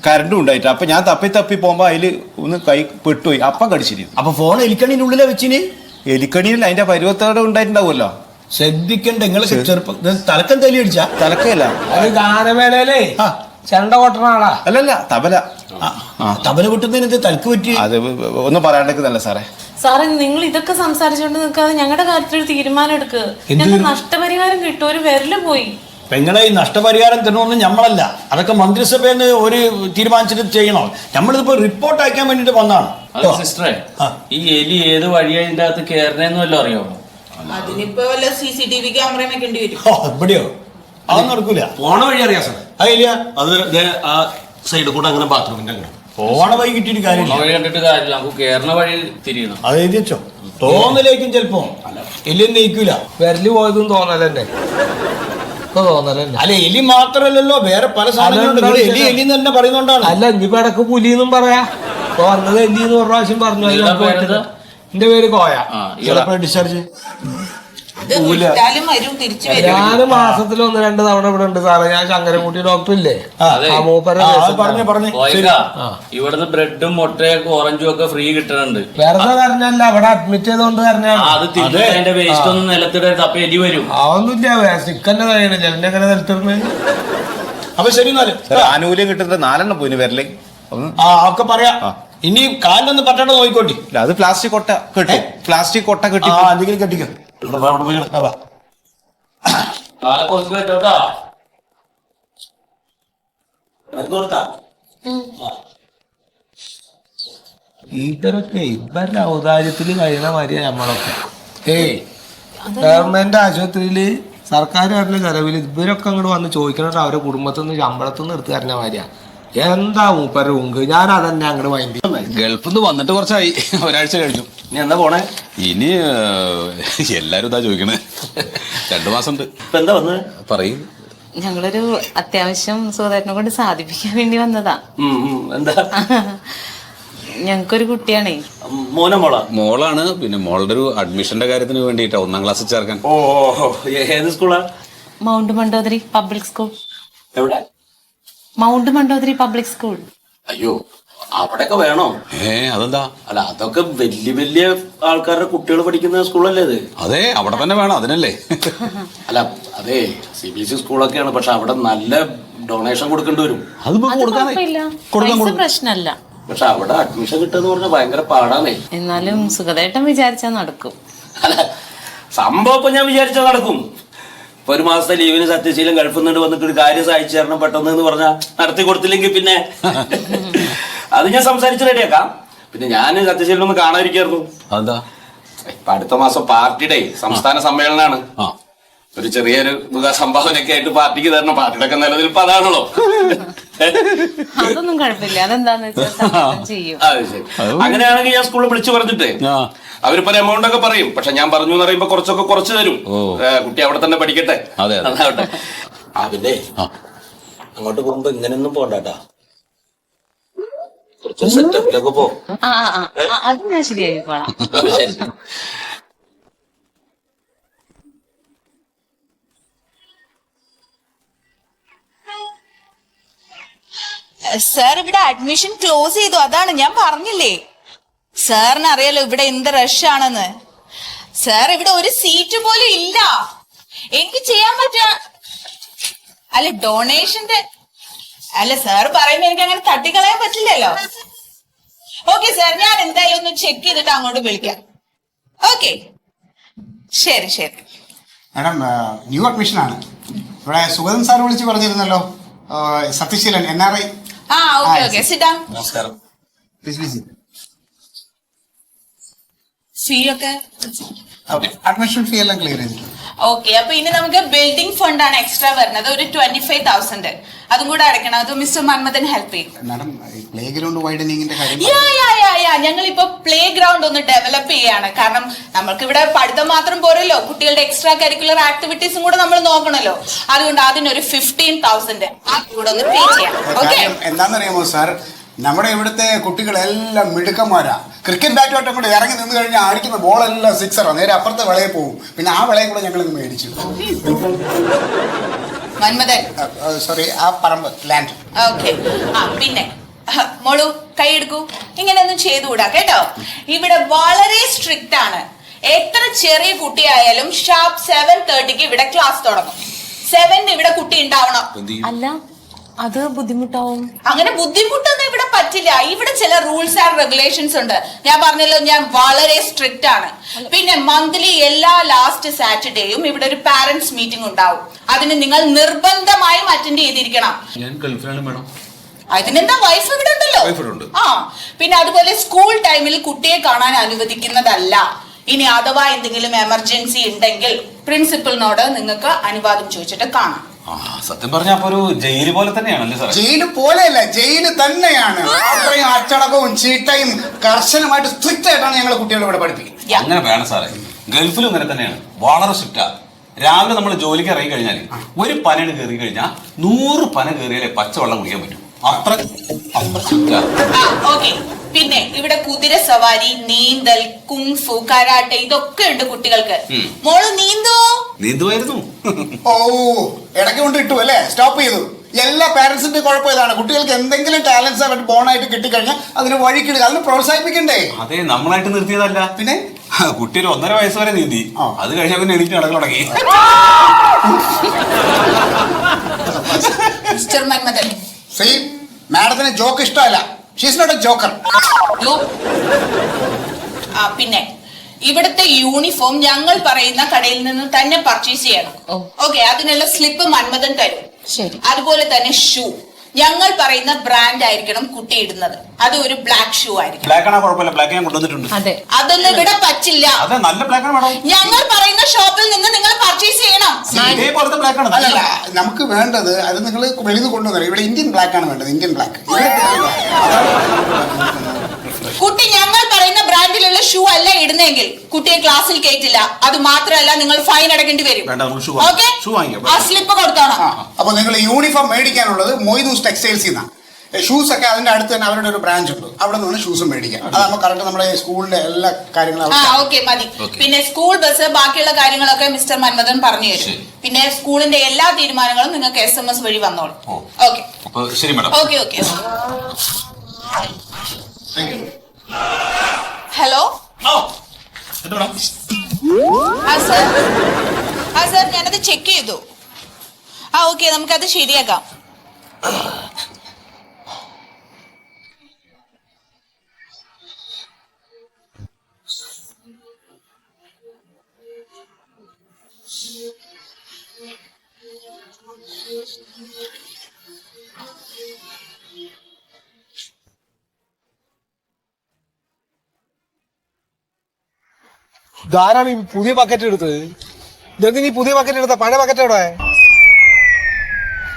കറണ്ടും ഉണ്ടായിട്ട്. അപ്പൊ ഞാൻ തപ്പി പോകുമ്പോ അതില് ഒന്ന് കൈ പെട്ടുപോയി. അപ്പം കടിച്ചിരുന്നു. അപ്പൊ ഫോൺ എലിക്കണിന്റെ ഉള്ളിലെ വെച്ചിന്? എലിക്കണിയിൽ അതിന്റെ പരുവത്തോടെ ഉണ്ടായിട്ടുണ്ടാവുമല്ലോ. ശ്രദ്ധിക്കണ്ട. നിങ്ങൾ ചെറുപ്പം തലക്കം തല്ലി അടിച്ചാ? തലക്കല്ല, അത് ഗാനമേളയിലേ ചെണ്ട കൊട്ടണ ആളാ. അല്ലല്ല, തബല. തബല കൊട്ടുന്നതിന് തലക്ക് പറ്റി? അത് ഒന്നും പറയാണ്ടല്ല സാറേ. സാറേ, നിങ്ങൾ ഇതൊക്കെ സംസാരിച്ചോണ്ട് നിൽക്കാതെ ഞങ്ങളുടെ കാര്യത്തിൽ ഒരു തീരുമാനം എടുക്കുക. ഞങ്ങൾക്ക് നഷ്ടപരിഹാരം കിട്ടും. ഒരു വിരല് പോയി. പെങ്ങളെ, ഈ നഷ്ടപരിഹാരം തരണമെന്ന് നമ്മളല്ല, അതൊക്കെ മന്ത്രിസഭയെന്ന് ഒരു തീരുമാനിച്ചിട്ട് ചെയ്യണോ? നമ്മളിതിപ്പോ റിപ്പോർട്ട് അയക്കാൻ വേണ്ടിട്ട് വന്നാണ്. സിസ്റ്ററെ, ഈ എലി ഏത് വഴിയാ ഇതിന്റെ അകത്ത് കേറണേന്ന് വല്ലതും അറിയാമോ? അതിനിപ്പോ വല്ല CCTV ക്യാമറ വെക്കേണ്ടി വരും. ഇവിടെയോ? അതൊന്നും നടക്കൂല. പോണ വഴി അറിയാം സാർ. അതില്ല. അത് ആ സൈഡിൽ കൂടെ അങ്ങനെ ബാത്റൂമിന്റെ അങ്ങനെ പോണ വഴി കിട്ടിയിട്ട് കാര്യമില്ല. വഴി കണ്ടിട്ട് കാര്യമില്ല, നമുക്ക് കേറുന്ന വഴി തിരിയണം. അത് എഴുതി വെച്ചോ. തോന്നലേക്കും ചെലപ്പോ എലി നയിക്കൂല. വിരല് പോയതും തോന്നലന്നെ, ഇപ്പൊ തോന്നലന്നെ. അല്ല എലി മാത്രല്ലല്ലോ, വേറെ പല സാധനങ്ങളുണ്ട്. നിങ്ങൾ എലി എലി എന്ന് തന്നെ പറയുന്നോണ്ടാണ്. അല്ല ഇനിയിപ്പോ ഇടക്ക് പുലിന്നും പറയാ. ഇപ്പൊ വന്നത് എല്ലിന്ന് ഒരു പ്രാവശ്യം പറഞ്ഞു. അതിൽ നമുക്ക് പറ്റുന്നത്. എന്റെ പേര് കോയ. ചിലപ്പോ ഡിസ്ചാർജ് ഇത് വിട്ടാലും വരും, തിരിച്ചു വരും. ഞാന് മാസത്തിൽ 1-2 തവണ ഇവിടെ ഉണ്ട് സാറേ. ഞാൻ ശങ്കരൻകുട്ടി ഡോക്ടർ ഇല്ലേ, ആ മൂപ്പര പറഞ്ഞു ഇവിടുന്ന് ബ്രെഡും മുട്ടയൊക്കെ ഓറഞ്ചും ഒക്കെ ഫ്രീ കിട്ടുന്നുണ്ട്. വെറുതെ തരണല്ല, അവിടെ അഡ്മിറ്റ് ചെയ്തോണ്ട് തരണ. അത് തിന്നിട്ട് അതിന്റെ വേസ്റ്റ് ഒന്നും നിലത്തിടരുത്, അപ്പൊ എലി വരും. അതൊന്നുമില്ല, സ്റ്റിക്കന്നെ കഴിയണില്ല. എന്നെ എങ്ങനെ നിലത്തിടുന്നത്? അപ്പൊ ശരി എന്നാല് ആനുകൂല്യം കിട്ടുന്നത് 4 പോയിന് വരലേ. ഒക്കെ പറയാ. ഇനി കാലിനൊന്നും പറ്റാണ്ട് നോക്കിക്കോട്ടി. അത് പ്ലാസ്റ്റിക് കൊട്ട കെട്ടി, പ്ലാസ്റ്റിക് കൊട്ട കെട്ടി എന്തെങ്കിലും കെട്ടിക്കോ. കാലൊക്കെ ഒതുക്കി വെച്ചോട്ടാ. ഇവരൊക്കെ ഇവരുടെ ഔദാര്യത്തില് കഴിയണ മാതിരിയാ നമ്മളൊക്കെ. ഗവൺമെന്റ് ആശുപത്രിയില് സർക്കാരുകാരുടെ ചെലവിൽ ഇവരൊക്കെ അങ്ങോട്ട് വന്ന് ചോദിക്കണോട്ട് അവരെ കുടുംബത്തിൽ നിന്ന് ശമ്പളത്തിൽ നിന്ന് എടുത്തു തരണ മാതിരിയാ. എന്താ മൂപ്പര ഉങ്ക്, ഞാൻ അതന്നെ അങ്ങോട്ട് വൈകി. ഗൾഫിൽ നിന്ന് വന്നിട്ട് കുറച്ചായി, ഒരാഴ്ച കഴിഞ്ഞു. ഇനി എന്താ പോണേ? ഇനി എല്ലാരും ഇതാ ചോദിക്കണേ. 2 മാസം ഉണ്ട്. ഇപ്പൊ എന്താ വന്നത്? പറയും. ഞങ്ങളൊരു അത്യാവശ്യം സുഖേട്ടനെ കൊണ്ട് സാധിപ്പിക്കാൻ വേണ്ടി വന്നതാ. എന്താ? ഞങ്ങൾക്കൊരു കുട്ടിയാണേ. മോനെ മോളാ? മോളാണ്. പിന്നെ മോളുടെ ഒരു അഡ്മിഷന്റെ കാര്യത്തിന് വേണ്ടിയിട്ടാ 1ാം ക്ലാസ്സിൽ ചേർക്കാൻ. ഓ ഏത് സ്കൂളാ? Mount Mandodari public school. എവിടെ? Mount Mandodari public school. അയ്യോ, അവിടെയൊക്കെ വേണോ? അതെന്താ? അല്ല, അതൊക്കെ വലിയ ആൾക്കാരുടെ കുട്ടികൾ പഠിക്കുന്ന സ്കൂളല്ലേ അത്? അതെ, അവിടെ തന്നെ വേണം, അതിനല്ലേ. അല്ല അതെ, CBSE സ്കൂളൊക്കെയാണ്. പക്ഷെ അവിടെ നല്ല ഡൊണേഷൻ കൊടുക്കേണ്ടി വരും. അത് കുഴപ്പമില്ല, പ്രശ്നമല്ല. പക്ഷെ അവിടെ അഡ്മിഷൻ കിട്ടുക പറഞ്ഞാൽ ഭയങ്കര പാടാണേ. എന്നാലും സുഖദേട്ടൻ വിചാരിച്ചാ നടക്കും. അല്ല, സംഭവം ഇപ്പൊ ഞാൻ വിചാരിച്ചാൽ നടക്കും. ഇപ്പൊ 1 മാസത്തെ ലീവിന് സത്യശീലം ഗൾഫിൽ നിന്ന് വന്നിട്ട് ഒരു കാര്യം സഹായിച്ചു തരണം പെട്ടെന്ന് എന്ന് പറഞ്ഞാൽ നടത്തി കൊടുത്തില്ലെങ്കിൽ പിന്നെ അത് ഞാൻ സംസാരിച്ച് റെഡിയാക്കാം. പിന്നെ ഞാൻ സത്യശീലം ഒന്ന് കാണാതിരിക്കായിരുന്നു. അതെന്താ? ഇപ്പൊ അടുത്ത മാസം പാർട്ടിയുടെ സംസ്ഥാന സമ്മേളനമാണ്. ഒരു ചെറിയൊരു സംഭാവനയൊക്കെ ആയിട്ട് പാർട്ടിക്ക് തരണം. പാർട്ടിയുടെ ഒക്കെ നിലനിൽപ്പ് അതാണല്ലോ. അതൊന്നും കുഴപ്പമില്ല, അതെന്താന്ന് വെച്ചാൽ ചെയ്യും. അതെ, ശരി. അങ്ങനെയാണെങ്കിൽ ഞാൻ സ്കൂളിൽ വിളിച്ചു പറഞ്ഞിട്ട് അവരിപ്പോ എമൗണ്ട് ഒക്കെ പറയും. പക്ഷെ ഞാൻ പറഞ്ഞു എന്ന് പറയുമ്പോ കുറച്ചൊക്കെ കുറച്ച് തരും. കുട്ടി അവിടെ തന്നെ പഠിക്കട്ടെ. അതാവട്ടെ. പിന്നെ അങ്ങോട്ട് പോകുമ്പോ ഇങ്ങനെയൊന്നും പോണ്ടാട്ടാ, കുറച്ച് സെറ്റപ്പിലൊക്കെ പോ. അത് ഞാൻ ശരിയായിക്കോളാം. ശരി. സാർ ഇവിടെ അഡ്മിഷൻ ക്ലോസ് ചെയ്തു, അതാണ് ഞാൻ പറഞ്ഞില്ലേ. സാറിന് അറിയാലോ ഇവിടെ എന്ത് റഷ് ആണെന്ന്. സാർ ഇവിടെ ഒരു സീറ്റ് പോലും ഇല്ല. എനിക്ക് ചെയ്യാൻ പറ്റാ. അല്ല ഡൊണേഷന്റെ അല്ല സാർ പറയുമ്പോ എനിക്ക് അങ്ങനെ തട്ടിക്കളയാൻ പറ്റില്ലല്ലോ. ഓക്കെ സാർ, ഞാൻ എന്തായാലും ഒന്ന് ചെക്ക് ചെയ്തിട്ട് അങ്ങോട്ട് വിളിക്കാം. ഓക്കെ, ശരി ശരി. മാഡം, ന്യൂ അഡ്മിഷൻ ആണ്. ഇവിടെ സുഗതൻ സാർ വിളിച്ച് പറഞ്ഞിരുന്നല്ലോ, Sathyaseelan NRI. Okay sit down. നമസ്കാരം. ഫീ ഒക്കെ അഡ്മിഷൻ ഫീ എല്ലാം ക്ലിയർ ചെയ്തിട്ടുണ്ട്. ഓക്കെ, അപ്പൊ ഇനി നമുക്ക് ബിൽഡിംഗ് ഫണ്ടാണ് എക്സ്ട്രാ വരുന്നത്, ഒരു 25,000. അതും കൂടെ അടയ്ക്കണം. അത് മിസ്റ്റർ മന്മഥൻ ഹെൽപ്പ് ചെയ്യും. മാഡം, പ്ലേ ഗ്രൗണ്ട് വൈഡനിങ്ങിന്റെ കാര്യം ഞങ്ങൾ ഇപ്പൊ പ്ലേ ഗ്രൗണ്ട് ഒന്ന് ഡെവലപ്പ് ചെയ്യാണ്. കാരണം നമുക്ക് ഇവിടെ പഠിത്തം മാത്രം പോരല്ലോ, കുട്ടികളുടെ എക്സ്ട്രാ കരിക്കുലർ ആക്ടിവിറ്റീസും കൂടെ നമ്മൾ നോക്കണല്ലോ. അതുകൊണ്ട് അതിനൊരു 15,000 കൂടെ ഒന്ന് പേ ചെയ്യാം. ഓക്കെ, എന്താണെന്നറിയാമോ സാർ, നമ്മുടെ ഇവിടുത്തെ കുട്ടികളെല്ലാം മിടുക്കന്മാരാ. ക്രിക്കറ്റ് ബാറ്റുമായിട്ടും കൂടെ ഇറങ്ങി നിന്ന് കഴിഞ്ഞാൽ അടിക്കുന്ന ബോളെല്ലാം സിക്സറാണ്. നേരെ അപ്പുറത്തെ വിളയിൽ പോകും. പിന്നെ ആ വിളയും കൂടെ ഞങ്ങൾ മേടിച്ചു. മന്മഥൻ സോറി, ആ പറമ്പ് ലാൻഡ്. ഓക്കെ, പിന്നെ മോളു കൈ എടുക്കൂ. ഇങ്ങനെയൊന്നും ചെയ്തുകൂടാ കേട്ടോ. ഇവിടെ വളരെ സ്ട്രിക്റ്റ് ആണ്. എത്ര ചെറിയ കുട്ടിയായാലും ഷാർപ്പ് 7:30 ഇവിടെ ക്ലാസ് തുടങ്ങും. 7 ഇവിടെ കുട്ടി ഉണ്ടാവണം. അല്ല, അത് ബുദ്ധിമുട്ടാവും. അങ്ങനെ ബുദ്ധിമുട്ടൊന്നും ഇവിടെ പറ്റില്ല. ഇവിടെ ചില റൂൾസ് ആൻഡ് റെഗുലേഷൻസ് ഉണ്ട്. ഞാൻ പറഞ്ഞല്ലോ, ഞാൻ വളരെ സ്ട്രിക്റ്റ് ആണ്. പിന്നെ മന്ത്ലി എല്ലാ ലാസ്റ്റ് സാറ്റർഡേയും ഇവിടെ ഒരു പാരന്റ്സ് മീറ്റിംഗ് ഉണ്ടാവും. അതിന് നിങ്ങൾ നിർബന്ധമായും അറ്റൻഡ് ചെയ്തിരിക്കണം. ഞാൻ ഗൾഫിലാണ് മേഡം. അതിനെന്താ, വൈഫ് ഇവിടെ ഉണ്ടല്ലോ. പിന്നെ അതുപോലെ സ്കൂൾ ടൈമിൽ കുട്ടിയെ കാണാൻ അനുവദിക്കുന്നതല്ല. ഇനി അഥവാ എന്തെങ്കിലും എമർജൻസി ഉണ്ടെങ്കിൽ പ്രിൻസിപ്പലിനോട് നിങ്ങൾക്ക് അനുവാദം ചോദിച്ചിട്ട് കാണാം. സത്യം പറഞ്ഞ അപ്പൊ ഒരു ജയില് പോലെ തന്നെയാണല്ലേ സാറേ? ജയില് പോലെയല്ല, ജയില് തന്നെയാണ്. അത്രയും അച്ചടക്കവും ചീട്ടയും കർശനമായിട്ട് സ്ട്രിക്റ്റ് ആയിട്ടാണ് ഞങ്ങൾ കുട്ടികളെ ഇവിടെ പഠിപ്പിക്കുന്നത്. അങ്ങനെ വേണം സാറേ. ഗൾഫിലും അങ്ങനെ തന്നെയാണ്, വളരെ സ്ട്രിക്റ്റാ. രാവിലെ നമ്മൾ ജോലിക്ക് ഇറങ്ങി കഴിഞ്ഞാൽ ഒരു പനയാണ് കയറി കഴിഞ്ഞാൽ 100 പന കയറിയാലേ പച്ചവെള്ളം കുടിക്കാൻ പറ്റും. അത്ര സ്ട്രിക്റ്റാ. ഓക്കെ. പിന്നെ ഇവിടെ കുതിര സവാരി, നീന്തൽ, കുങ്ഫു, കരാട്ടെ ഇതൊക്കെ ഉണ്ട് കുട്ടികൾക്ക്. മോള് നീന്തുമായിരുന്നു. ഓ, ഇടയ്ക്ക് കൊണ്ട് ഇട്ടു അല്ലേ, സ്റ്റോപ്പ് ചെയ്തു. എല്ലാ പാരന്റ്സിന്റെ കുഴപ്പം ഇതാണ്. കുട്ടികൾക്ക് എന്തെങ്കിലും ടാലൻസ് അവർ ബോണായിട്ട് കിട്ടിക്കഴിഞ്ഞാൽ അതിന് വഴിക്കിടുക, അതിന് പ്രോത്സാഹിപ്പിക്കണ്ടേ. അതെ, നമ്മളായിട്ട് നിർത്തിയതല്ല. പിന്നെ കുട്ടി ഒരു 1.5 വയസ്സ് വരെ നീന്തി. അത് കഴിഞ്ഞാൽ പിന്നെ എണീറ്റ് നടക്കാൻ തുടങ്ങി. മിസ്റ്റർ മന്മഥൻ, മാഡത്തിന് ജോക്ക് ഇഷ്ടമല്ല. She's not a joker. പിന്നെ ഇവിടുത്തെ യൂണിഫോം ഞങ്ങൾ പറയുന്ന കടയിൽ നിന്ന് തന്നെ പർച്ചേസ് ചെയ്യണം. ഓക്കെ, അതിനുള്ള സ്ലിപ്പ് മന്മഥൻ തരും. ശരി. അതുപോലെ തന്നെ ഷൂ ഞങ്ങൾ പറയുന്ന ബ്രാൻഡ് ആയിരിക്കണം കുട്ടി ഇടുന്നത്. അത് ഒരു ബ്ലാക്ക് ഷൂ ആയിരിക്കും. ബ്ലാക്ക് ആണോ കുഴപ്പമില്ല, ബ്ലാക്ക് ഞാൻ കൊണ്ടുവന്നിട്ടുണ്ട്. അതെ, അതൊന്നും ഇവിടെ പറ്റില്ല. അതെ, നല്ല ബ്ലാക്ക് ആണ് മേഡം. ഞങ്ങൾ പറയുന്ന ഷോപ്പിൽ നിന്ന് നിങ്ങൾ പർച്ചേസ് ചെയ്യണം. ഇതേപോലത്തെ ബ്ലാക്ക് ആണ്. അല്ലല്ല, നമുക്ക് വേണ്ടത് അത് നിങ്ങൾ വെളിയിൽ നിന്ന് കൊണ്ടുവന്നത്. ഇവിടെ ഇന്ത്യൻ ബ്ലാക്ക് ആണ് വേണ്ടത്, ഇന്ത്യൻ ബ്ലാക്ക്. കുട്ടി ഞങ്ങൾ പറയുന്ന ബ്രാൻഡിലുള്ള ഷൂ അല്ല ഇടുന്നെങ്കിൽ കുട്ടിയെ ക്ലാസ്സിൽ കയറ്റില്ല. അത് മാത്രമല്ല, നിങ്ങൾ ഫൈൻ അടക്കേണ്ടി വരും. ഓക്കെ, ആ സ്ലിപ്പ് കൊടുത്തോണം. അപ്പൊ നിങ്ങൾ യൂണിഫോം മേടിക്കാനുള്ളത് മൊയ്തൂസ് ടെക്സ്റ്റൈൽസിൽ നിന്നാണ്. ഷൂസ് ഒക്കെ അതിന്റെ അടുത്ത് തന്നെ അവരുടെ ഒരു ബ്രാഞ്ച് ഉണ്ട്, അവിടെ നിന്ന് ഷൂസും മേടിക്കാം. അത് നമ്മൾ കറക്റ്റ് നമ്മുടെ സ്കൂളിന്റെ എല്ലാ കാര്യങ്ങളും. ഓക്കെ, മതി. പിന്നെ സ്കൂൾ ബസ്, ബാക്കിയുള്ള കാര്യങ്ങളൊക്കെ മിസ്റ്റർ മന്മഥൻ പറഞ്ഞു തരും. പിന്നെ സ്കൂളിന്റെ എല്ലാ തീരുമാനങ്ങളും നിങ്ങൾക്ക് SMS വഴി വന്നോളും. ഓക്കെ, ശരി madam. Okay okay. Hello. Sir, ഞാനത് ചെക്ക് ചെയ്തു. ഓക്കെ, നമുക്കത് ശരിയാക്കാം. ധാരാളം പുതിയ ബക്കറ്റ് എടുത്തത്. ഇതൊക്കെ നീ പുതിയ ബക്കറ്റ് എടുത്ത പഴയ ബക്കറ്റ് എവിടെ?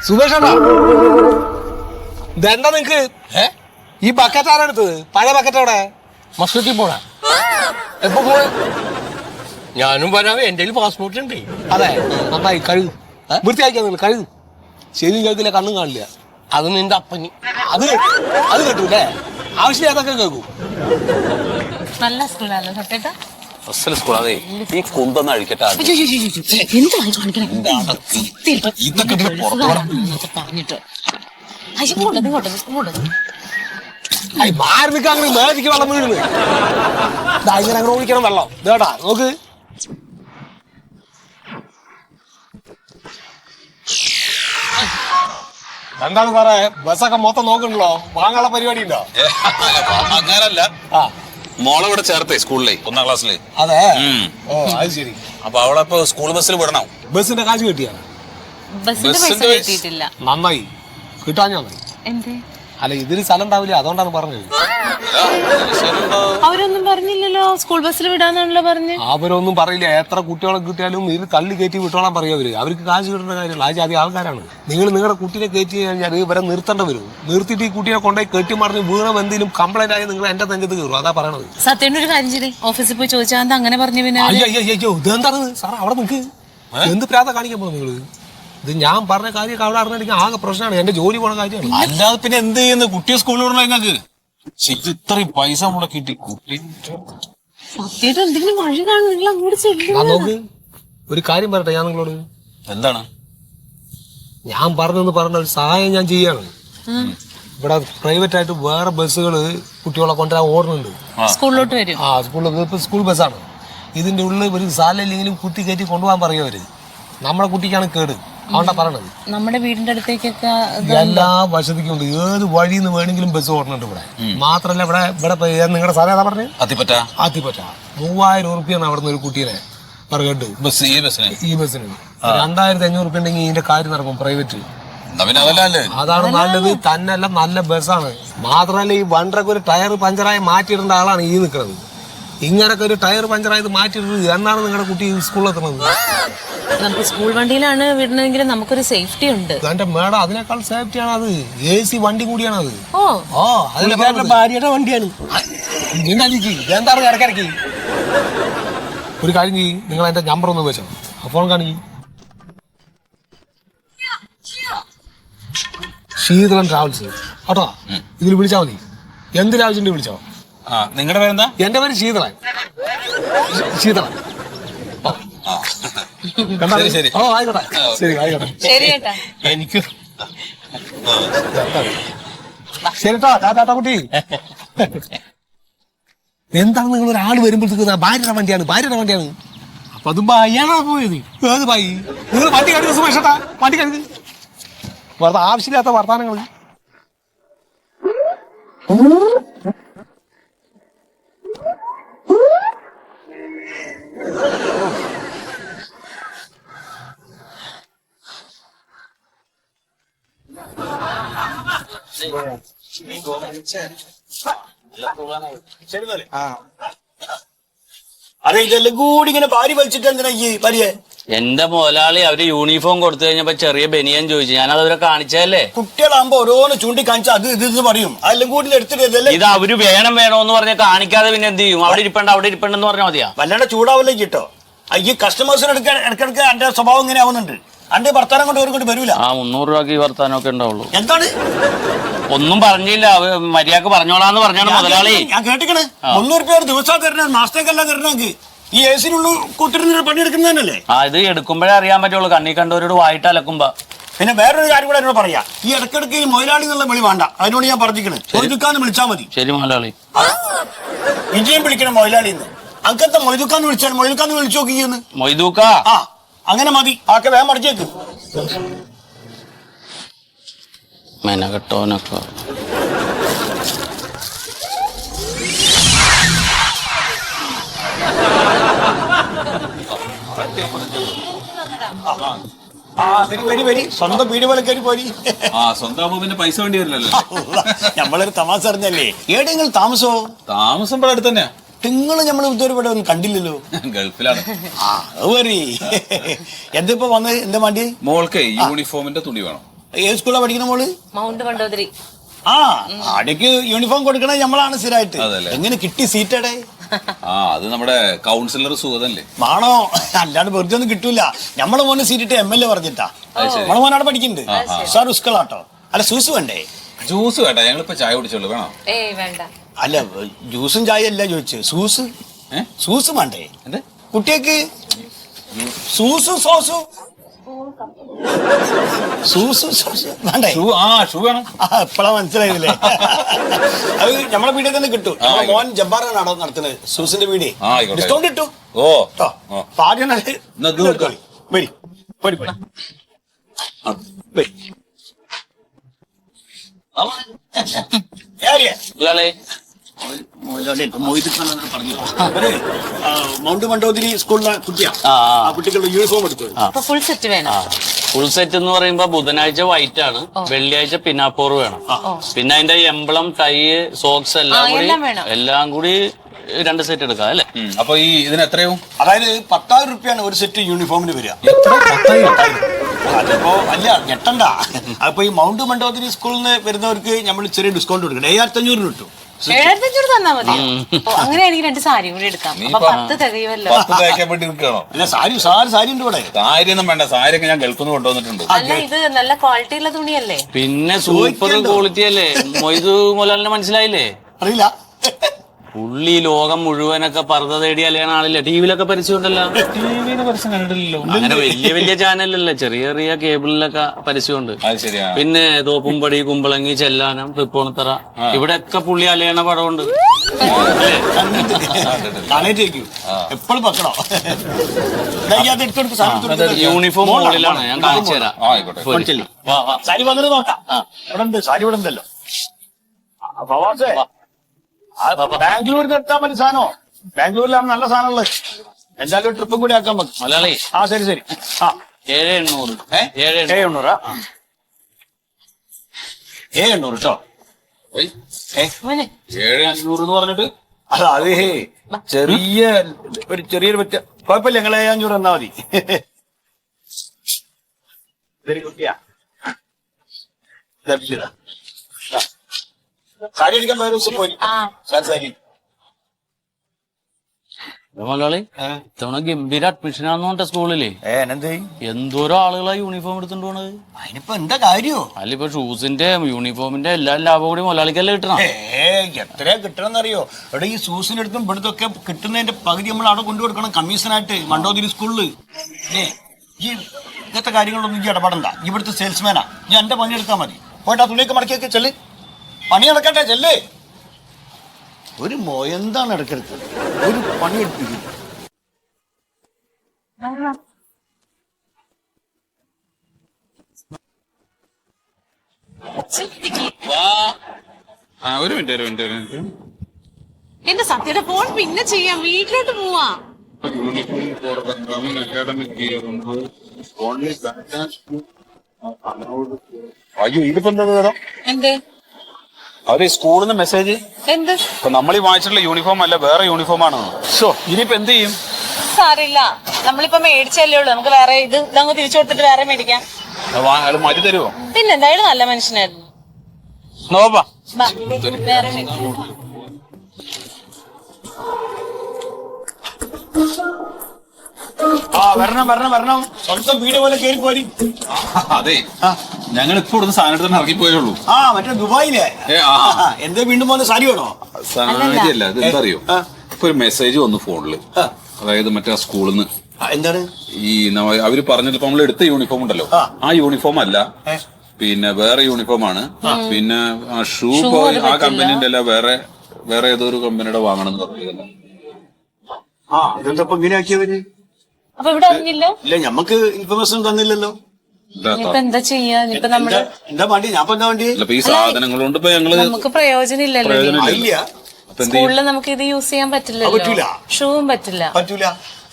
സുരേഷാണോ ഇതെന്താ നിങ്ങക്ക്? ഈ ബക്കറ്റ് ആരാ എടുത്തത്? പഴയ ബക്കറ്റ് എവിടെ? മസ്കറ്റിൽ പോണ എപ്പോ പോണ? ഞാനും വരാം, എന്റെ പാസ്പോർട്ട് ഉണ്ട്. അതെ, നന്നായി കഴുകും. വൃത്തിയാക്കിയാ നിങ്ങൾ കഴുകും. ശരിയും കേൾക്കില്ല, കണ്ണും കാണില്ല. അത് നിന്റെ അപ്പനി. അത് കേട്ടൂല്ലേ? ആവശ്യം അതൊക്കെ കേൾക്കും. നല്ല സ്കൂളാണല്ലോ സത്യേട്ടാ. സ്കൂളാതെ ഈ കുന്തൊന്ന് അഴിക്കട്ടെ. മാറിനിക്ക് അങ്ങനെ മേടിക്ക് വെള്ളം വീഴുന്നു. ഇങ്ങനെ അങ്ങനെ ഒഴിക്കണം വെള്ളം. ഇതേട്ടാ നോക്ക്. എന്താണ് സാറേ, ബസ്സൊക്കെ മൊത്തം നോക്കണല്ലോ, വാങ്ങാനുള്ള പരിപാടി ഉണ്ടോ? അങ്ങനല്ല, മോളെ ഇവിടെ ചേർത്തേ സ്കൂളിലെ 1ാം ക്ലാസ്സില്. അതെ, ഓ അത് ശരി. അപ്പൊ അവളെ ഇപ്പൊ സ്കൂൾ ബസ്സിൽ വിടണം. ബസ്സിന്റെ കാശ് കിട്ടിയാ? ബസ്സിന്റെ പൈസ കിട്ടിയിട്ടില്ല. നന്നായി, കിട്ടാഞ്ഞാ എന്തേ? അല്ല, ഇതിന് സ്ഥലം ഉണ്ടാവില്ല, അതുകൊണ്ടാണ് പറഞ്ഞത്. അവരൊന്നും പറഞ്ഞില്ലല്ലോ, സ്കൂൾ ബസ്സിൽ വിടാന്നാണല്ലോ പറഞ്ഞ്. അവരൊന്നും പറയില്ല. എത്ര കുട്ടികളെ കിട്ടിയാലും ഇത് തള്ളി കയറ്റി വിട്ടോളാൻ പറയും അവര്. അവർക്ക് കാശ് കിട്ടേണ്ട കാര്യമില്ല. ആ ജാതി ആൾക്കാരാണ്. നിങ്ങൾ നിങ്ങളുടെ കുട്ടീനെ കയറ്റി കഴിഞ്ഞാൽ ഇവരെ നിർത്തേണ്ട വരും. നിർത്തിയിട്ട് ഈ കുട്ടിയെ കൊണ്ടുപോയി കെട്ടി മറിഞ്ഞ് വീണം എന്തെങ്കിലും കംപ്ലൈന്റ് ആയി നിങ്ങൾ എന്റെ നെഞ്ചത്ത് കയറും. അതാ പറയണത്. സത്യം ഒരു കാര്യം ചെയ്തേ, ഓഫീസിൽ പോയി ചോദിച്ചാൽ എന്താ അങ്ങനെ പറഞ്ഞു? പിന്നെ അയ്യോ, ഇതെന്താണ് സാർ അവിടെ നിൽക്ക്? എന്ത് പ്രാത കാണിക്കാൻ പോകും നിങ്ങള്? ഇത് ഞാൻ പറഞ്ഞ കാര്യമൊക്കെ അവിടെ അറിഞ്ഞിട്ടുണ്ടെങ്കിൽ ആകെ പ്രശ്നമാണ്. എന്റെ ജോലി പോണ കാര്യമാണ്. അല്ലാതെ പിന്നെ എന്ത് ചെയ്യുന്നു? കുട്ടിയെ സ്കൂളിൽ വിടണം. നിങ്ങൾക്ക് ഇത്രയും പൈസ മുടക്കിട്ട് കുട്ടി സത്യമായിട്ട് എന്തെങ്കിലും വഴി കാണും. നിങ്ങൾ അങ്ങോട്ട് ചെല്ലും. നോക്ക്, ഒരു കാര്യം പറയട്ടെ ഞാൻ നിങ്ങളോട്. എന്താണ്? ഞാൻ പറഞ്ഞ ഒരു സഹായം ഞാൻ ചെയ്യാണ്. ഇവിടെ പ്രൈവറ്റ് ആയിട്ട് വേറെ ബസ്സുകള് കുട്ടികളെ കൊണ്ടുവരാൻ ഓടുന്നുണ്ട്. സ്കൂളിലോട്ട് വരും. ഇപ്പൊ സ്കൂൾ ബസ്സാണ്. ഇതിന്റെ ഉള്ളിൽ ഒരു സാലല്ലെങ്കിലും കുത്തി കയറ്റി കൊണ്ടുപോകാൻ പറയുവര്. നമ്മുടെ കുട്ടിക്കാണ് കേട്. അതുകൊണ്ടാ പറയണത്. നമ്മുടെ വീടിന്റെ അടുത്തേക്കൊക്കെ എല്ലാ വശത്തേക്കും ഉണ്ട്. ഏത് വഴിയിൽ നിന്ന് വേണമെങ്കിലും ബസ് ഓടുന്നുണ്ട് ഇവിടെ. മാത്രല്ല ഇവിടെ നിങ്ങളുടെ സ്ഥലം ഏതാ പറഞ്ഞത്? അത്തിപ്പറ്റ. 3000 ഉറുപ്പിയാണ് അവിടെ നിന്ന് ഒരു കുട്ടീനെ പറകണ്ട് ഈ ബസ്സിന്. 2500 ഉറുപ്പ്യ ഉണ്ടെങ്കിൽ ഇതിന്റെ കാര്യം നടക്കും പ്രൈവറ്റ്. അതാണ് നല്ലത്. തന്നെല്ലാം നല്ല ബസ്സാണ്. മാത്രല്ല ഈ വണ്ടറൊക്കെ ഒരു ടയർ പഞ്ചറായി മാറ്റിയിടേണ്ട ആളാണ് ഈ നിൽക്കുന്നത്. ഇങ്ങനൊക്കെ ഒരു ടയർ പഞ്ചറായത് മാറ്റിയിട്ടത് എന്നാണ് നിങ്ങളുടെ കുട്ടി സ്കൂളിൽ എത്തുന്നത്? നമുക്ക് സ്കൂൾ വണ്ടിയിലാണ് വിടണമെങ്കിൽ നമുക്കൊരു സേഫ്റ്റി ഉണ്ട്. എന്റെ മേഡം അതിനേക്കാൾ സേഫ്റ്റി ആണ് അത്. AC വണ്ടി കൂടിയാണ് അത്. ഓ ഭാര്യയുടെ വണ്ടിയാണ്. എന്താണ് ഇടക്കിടക്ക് ഒരു കാര്യം ചെയ്യും, നിങ്ങൾ എന്റെ നമ്പർ ഒന്ന് വെച്ചോ, ഫോൺ കാണിക്കും. ശീതളൻ ട്രാവൽസ് കേട്ടോ, ഇതിൽ വിളിച്ചാൽ മതി. എന്തിനാവശ്യം വിളിച്ചോ. നിങ്ങളുടെ പേരെന്താ? എന്റെ പേര് ശീതളൻ. ശീതളൻ. ശരി. ഓ ആയിക്കോട്ടെ. ശരി ആയിക്കോട്ടെ. ശരി ചേട്ടാ. എനിക്ക് ശരി ടാറ്റാ കുട്ടി. എന്താണ് നിങ്ങൾ ഒരാൾ വരുമ്പോഴത്തേക്ക് ഭാര്യയുടെ വണ്ടിയാണ്. അപ്പൊ അത് ഭാര്യാണോ പോയത്? ഏത് ഭായി? നിങ്ങൾ വണ്ടി കഴുകുക സുമേഷേട്ടാ, വണ്ടി കഴുകുക. വെറുതെ ആവശ്യമില്ലാത്ത വർത്താനങ്ങൾ. അതെ, ഇതെല്ലാം കൂടി ഇങ്ങനെ ഭാര്യ വലിച്ചിട്ട് എന്തിനാ ഈ ഭാര്യ? എന്റെ മുതലാളി അവര് യൂണിഫോം കൊടുത്തു കഴിഞ്ഞപ്പോ ചെറിയ ബനിയൻ ചോദിച്ചു, ഞാനത് അവരെ കാണിച്ചതല്ലേ. കുട്ടികളാകുമ്പോ ഓരോന്ന് ചൂണ്ടിക്കാണിച്ച അത് ഇത് പറയും, അതെല്ലാം കൂടി എടുത്തിട്ട് ഇത് അവര് വേണമെന്ന് പറഞ്ഞ് കാണിക്കാതെ പിന്നെ എന്ത് ചെയ്യും? അവിടെ ഇരിപ്പണ്ടെന്ന് പറഞ്ഞാൽ മതിയാ. വല്ലാണ്ട് ചൂടാവല്ലേ കിട്ടോ. ഈ കസ്റ്റമേഴ്സിന് ഇടക്കിടക്ക് എന്റെ സ്വഭാവം ഇങ്ങനെ ആവുന്നുണ്ട്. അന്റെ വർത്താനം കൊണ്ട് ഒരു വരൂല. 300 രൂപയ്ക്ക് ഈ വർത്താനമൊക്കെ ഉണ്ടാവുള്ളൂ. എന്താണ്? ഒന്നും പറഞ്ഞില്ല, മര്യാദക്ക് പറഞ്ഞോളാന്ന് പറഞ്ഞാണ് മുതലാളി. ഞാൻ കേട്ടിക്കണ് 300 രൂപ ഒരു ദിവസം തരണ, മാസത്തേക്കല്ല തരണമെങ്കിൽ. ഈ AC-നുള്ള കൂട്ടിരുന്ന് പണിയെടുക്കുന്നതല്ലേ. ഇത് എടുക്കുമ്പോഴേ അറിയാൻ പറ്റുള്ളൂ, കണ്ണി കണ്ടവരോട് വായിട്ട് അലക്കുമ്പോ. പിന്നെ വേറൊരു കാര്യം കൂടെ എന്നോട് പറയാ, ഈ ഇടക്കിടക്ക് ഈ മൊയിലാളി എന്നുള്ള വിളി വേണ്ട. അതിനോട് ഞാൻ പറഞ്ഞിരിക്കണ്, മൊയ്തുക്കാന്ന് വിളിച്ചാൽ മതി. ശരി മുതലാളി. വിജയം വിളിക്കണം മൊയിലാളിന്ന്. അങ്ങനത്തെ മൊയ്തുക്കാന്ന് വിളിച്ചാൽ മൊയ്തുക്കാന്ന് വിളിച്ചു നോക്കിയെന്ന്. മൊയ്തൂക്ക അങ്ങനെ മതി. ആക്കെ വേഗം മടിച്ചേക്ക്. മെനകെട്ടോനൊക്കെ. സ്വന്തം വീട് പോലെ കയറി പോരി. സ്വന്തം പിന്നെ പൈസ വേണ്ടി വരില്ലല്ലോ. നമ്മളൊരു തമാശ അറിഞ്ഞല്ലേ. എവിടെയെങ്കിലും താമസം ഇവിടെ അടുത്ത് തന്നെയാ. നിങ്ങൾ നമ്മൾ ഇതുവരെ ഇവിടെ ഒന്നും കണ്ടില്ലല്ലോ. ഗൾഫിലാണ്. എന്തിപ്പോ വന്ന് എന്താ വേണ്ടി? മോൾക്ക് യൂണിഫോമിന്റെ തുണി വേണം. ഏത് സ്കൂളാ പഠിക്കുന്ന മോള്? മൗണ്ട് മണ്ടോദരി. അടയ്ക്ക് യൂണിഫോം കൊടുക്കണേ നമ്മളാണ് സ്ഥിരമായിട്ട്. എങ്ങനെ കിട്ടി സീറ്റടെ? അത് നമ്മുടെ കൗൺസിലർ സുഗതല്ലേ. ആണോ? അല്ലാണ്ട് വെറുതെ ഒന്നും കിട്ടൂല. നമ്മളെ മോനെ സീറ്റിട്ട് MLA പറഞ്ഞിട്ടാ. നമ്മളെ മോൻ അവിടെ പഠിക്കുന്നുണ്ട്. സാർ സ്കൂളാട്ടോ. അല്ല സൂസ് വേണ്ടേ? ജ്യൂസ് വേണ്ട, ഞങ്ങളിപ്പോ ചായ കുടിച്ചോളൂ. വേണോ? വേണ്ട. അല്ല ജ്യൂസും ചായ അല്ല ചോദിച്ചു. സൂസ് വേണ്ടേ കുട്ടിയൊക്കെ? സൂസും സോസും വേണ്ടേ? ഷൂ വേണം. എപ്പോഴാ മനസ്സിലായില്ലേ? അത് നമ്മളെ വീട്ടിൽ തന്നെ കിട്ടും. മോൻ ജബ്ബാറാണ് നടത്തുന്നത് സൂസിന്റെ വീട്. ഡിസ്കൗണ്ട് കിട്ടും. ആദ്യം വരി വരി വരി. മൗണ്ട് മണ്ടോദരി സ്കൂളിലെ കുട്ടിയാ. ആ കുട്ടികളുടെ യൂണിഫോം എടുത്തു. ഫുൾ സെറ്റ് വേണം. ഫുൾ സെറ്റ് എന്ന് പറയുമ്പോ ബുധനാഴ്ച വൈറ്റ് ആണ്, വെള്ളിയാഴ്ച പിന്നാപ്പോർ വേണം. പിന്നെ അതിന്റെ എംബ്ലം, ടൈ, സോക്സ് എല്ലാം കൂടി 2 സെറ്റ് എടുക്കാം അല്ലേ? അപ്പൊ ഈ ഇതിന് എത്രയാവും? അതായത് 10,000 രൂപയാണ് ഒരു സെറ്റ് യൂണിഫോമിന് വരിക. അതിപ്പോ അല്ല ഞെട്ടണ്ട. അപ്പൊ ഈ മൗണ്ട് മണ്ടോദരി സ്കൂളിൽ നിന്ന് വരുന്നവർക്ക് നമ്മൾ ചെറിയ ഡിസ്കൗണ്ട് കൊടുക്കണം. 7,500 കിട്ടും. 7,500 തന്നാ മതി. അങ്ങനെയാണെങ്കിൽ 2 സാരി കൂടി എടുക്കാം. 10 തികയുമല്ലോ. അല്ല സാരി ഉണ്ട് ഇവിടെ. സാരി ഒന്നും വേണ്ട, സാരി ഒക്കെ ഞാൻ ഗൾഫിൽ നിന്ന് കൊണ്ടുവന്നിട്ടുണ്ട്. അല്ല ഇത് നല്ല ക്വാളിറ്റി ഉള്ള തുണിയല്ലേ? പിന്നെ സൂപ്പർ ക്വാളിറ്റി അല്ലേ? മൊയ്തു മുതലാളിനെ മനസ്സിലായില്ലേ? അറിയില്ല. പുള്ളി ലോകം മുഴുവനൊക്കെ പർദ്ദ തേടി അലയണ ആളില്ല. ടിവിയിലൊക്കെ പരസ്യമുണ്ടല്ലോ. ടിവിയിൽ പരസ്യം കണ്ടിട്ടില്ലല്ലോ. അങ്ങനെ വലിയ ചാനലല്ലേ, ചെറിയ കേബിളിലൊക്കെ പരസ്യമുണ്ട്. പിന്നെ തോപ്പുംപടി, കുമ്പളങ്ങി, ചെല്ലാനം, തൃപ്പൂണിത്തറ, ഇവിടെയൊക്കെ പുള്ളി അലയണ പടമുണ്ട്. എപ്പോഴും പക്കണോ? യൂണിഫോം മുകളിലാണ്, ഞാൻ കാണിച്ചു തരാം. സാരി വന്നിട്ട് നോക്കാം. ഇവിടെ ഉണ്ട്, സാരി ഇവിടെ ഉണ്ടല്ലോ. ബാംഗ്ലൂരിൽ എത്താൻ പറ്റിയ സാധനോ? ബാംഗ്ലൂരിലാണ് നല്ല സാധനമുള്ളത്. എന്തായാലും ട്രിപ്പും കൂടി ആക്കാൻ പറ്റും. മലയാളി. ശരി 7,800. 7,800 കേട്ടോ. 7,500 എന്ന് പറഞ്ഞിട്ട് അത് ചെറിയൊരു കുഴപ്പമില്ല. ഞങ്ങൾ 7,500 എന്നാ മതി. ഇതൊരു കുട്ടിയാ സാരി അടിക്കാൻ വേറെ ദിവസം പോയി സാരി മലയാളി ഇത്തവണ ഗംഭീര അഡ്മിഷനാന്ന് പറഞ്ഞ സ്കൂളില് എന്തോരം ആളുകളാ യൂണിഫോം എടുത്തോണ്ട് പോണത്. അതിനിപ്പോ എന്താ കാര്യോ? അല്ല ഇപ്പൊ ഷൂസിന്റെ യൂണിഫോമിന്റെ എല്ലാ ലാഭം കൂടി മുതലാളിക്കല്ലേ കിട്ടണം. എത്രയാ കിട്ടണമെന്നറിയോ? ഇവിടെ ഈ സൂസിനടുത്തും ഇവിടുത്തൊക്കെ കിട്ടുന്നതിന്റെ പകുതി നമ്മൾ അവിടെ കൊണ്ടു കൊടുക്കണം കമ്മീഷനായിട്ട് മണ്ടോതിരി സ്കൂളില്. ഈ ഇങ്ങനത്തെ കാര്യങ്ങളൊന്നും ഈ ഇടപെടണ്ട. ഇവിടുത്തെ സെയിൽസ്മാനാ. ഞാൻ എന്റെ പണി എടുത്താൽ മതി. പോയിട്ട് ആ തുണിയൊക്കെ മടക്കിയൊക്കെ ചെല്ല്, പണി നടക്കട്ടെ, ചെല്ല്. ഒരു എന്താണ് ഇടയ്ക്കെടുത്ത് ഒരു പണി എടുപ്പിക്കും. ഒരു മിനിറ്റ് എന്റെ സത്യയുടെ ഫോൺ പിന്നെ ചെയ്യാം, വീട്ടിലോട്ട് പോവാ. അയ്യോ ഇതിപ്പോ എന്താ എന്തേ അവര് സ്കൂളിൽ നിന്ന് മെസ്സേജ് എന്ത്? ഇപ്പൊ നമ്മൾ ഈ വാങ്ങിച്ചിട്ടുള്ള യൂണിഫോം അല്ല, വേറെ യൂണിഫോം ആണ്. ഇനിയിപ്പോ എന്ത് ചെയ്യും? സാരില്ല, നമ്മളിപ്പോ മേടിച്ചല്ലേ ഉള്ളൂ, നമുക്ക് വേറെ ഇതങ്ങ് തിരിച്ചു കൊടുത്തിട്ട് വേറെ മേടിക്കാം. മാറ്റി തരുമോ? പിന്നെ എന്തായാലും നല്ല മനുഷ്യനായിരുന്നു. നോപ്പാ ബാ, വേറെ മേടിക്കാം. വരണം സ്വന്തം വീട് പോലെ കയറി പോരി. അതെ ഞങ്ങൾ ഇപ്പൊ ഇവിടുന്ന് സാധനം എടുത്ത് ഇറങ്ങിപ്പോയുള്ളൂ. മറ്റേ ദുബായിലെ എന്തേ വീണ്ടും പോകുന്ന സാരി വേണോ? സാരിയല്ല, ഇത് എന്താ അറിയോ, ഇപ്പൊ ഒരു മെസ്സേജ് വന്നു ഫോണില്. അതായത് മറ്റേ സ്കൂളിൽ നിന്ന് എന്താണ് ഈ അവര് പറഞ്ഞിട്ട് നമ്മൾ എടുത്ത യൂണിഫോം ഉണ്ടല്ലോ, ആ യൂണിഫോം അല്ല, പിന്നെ വേറെ യൂണിഫോം ആണ്. പിന്നെ ഷൂ ആ കമ്പനിന്റെ അല്ല, വേറെ ഏതോ ഒരു കമ്പനിയുടെ വാങ്ങണം എന്ന് പറഞ്ഞു. ഇതെന്താ ഇങ്ങനെ ആക്കിയവര്? അപ്പൊ ഇവിടെ അറിഞ്ഞില്ല? ഇല്ല, ഞമ്മക്ക് ഇൻഫർമേഷൻ തന്നില്ലല്ലോ. ഇപ്പൊ എന്താ ചെയ്യാ? ഇപ്പൊ നമ്മള് എന്താ വണ്ടി? ഞാൻ എന്താ വണ്ടി? ഈ സാധനങ്ങൾ കൊണ്ട് ഇപ്പൊ ഞങ്ങള് നമുക്ക് പ്രയോജനം ഇല്ലല്ലോ. ഇല്ല, സ്കൂളിൽ നമുക്ക് ഇത് യൂസ് ചെയ്യാൻ പറ്റൂല. പറ്റില്ലല്ലോ, ഷൂവും പറ്റില്ല.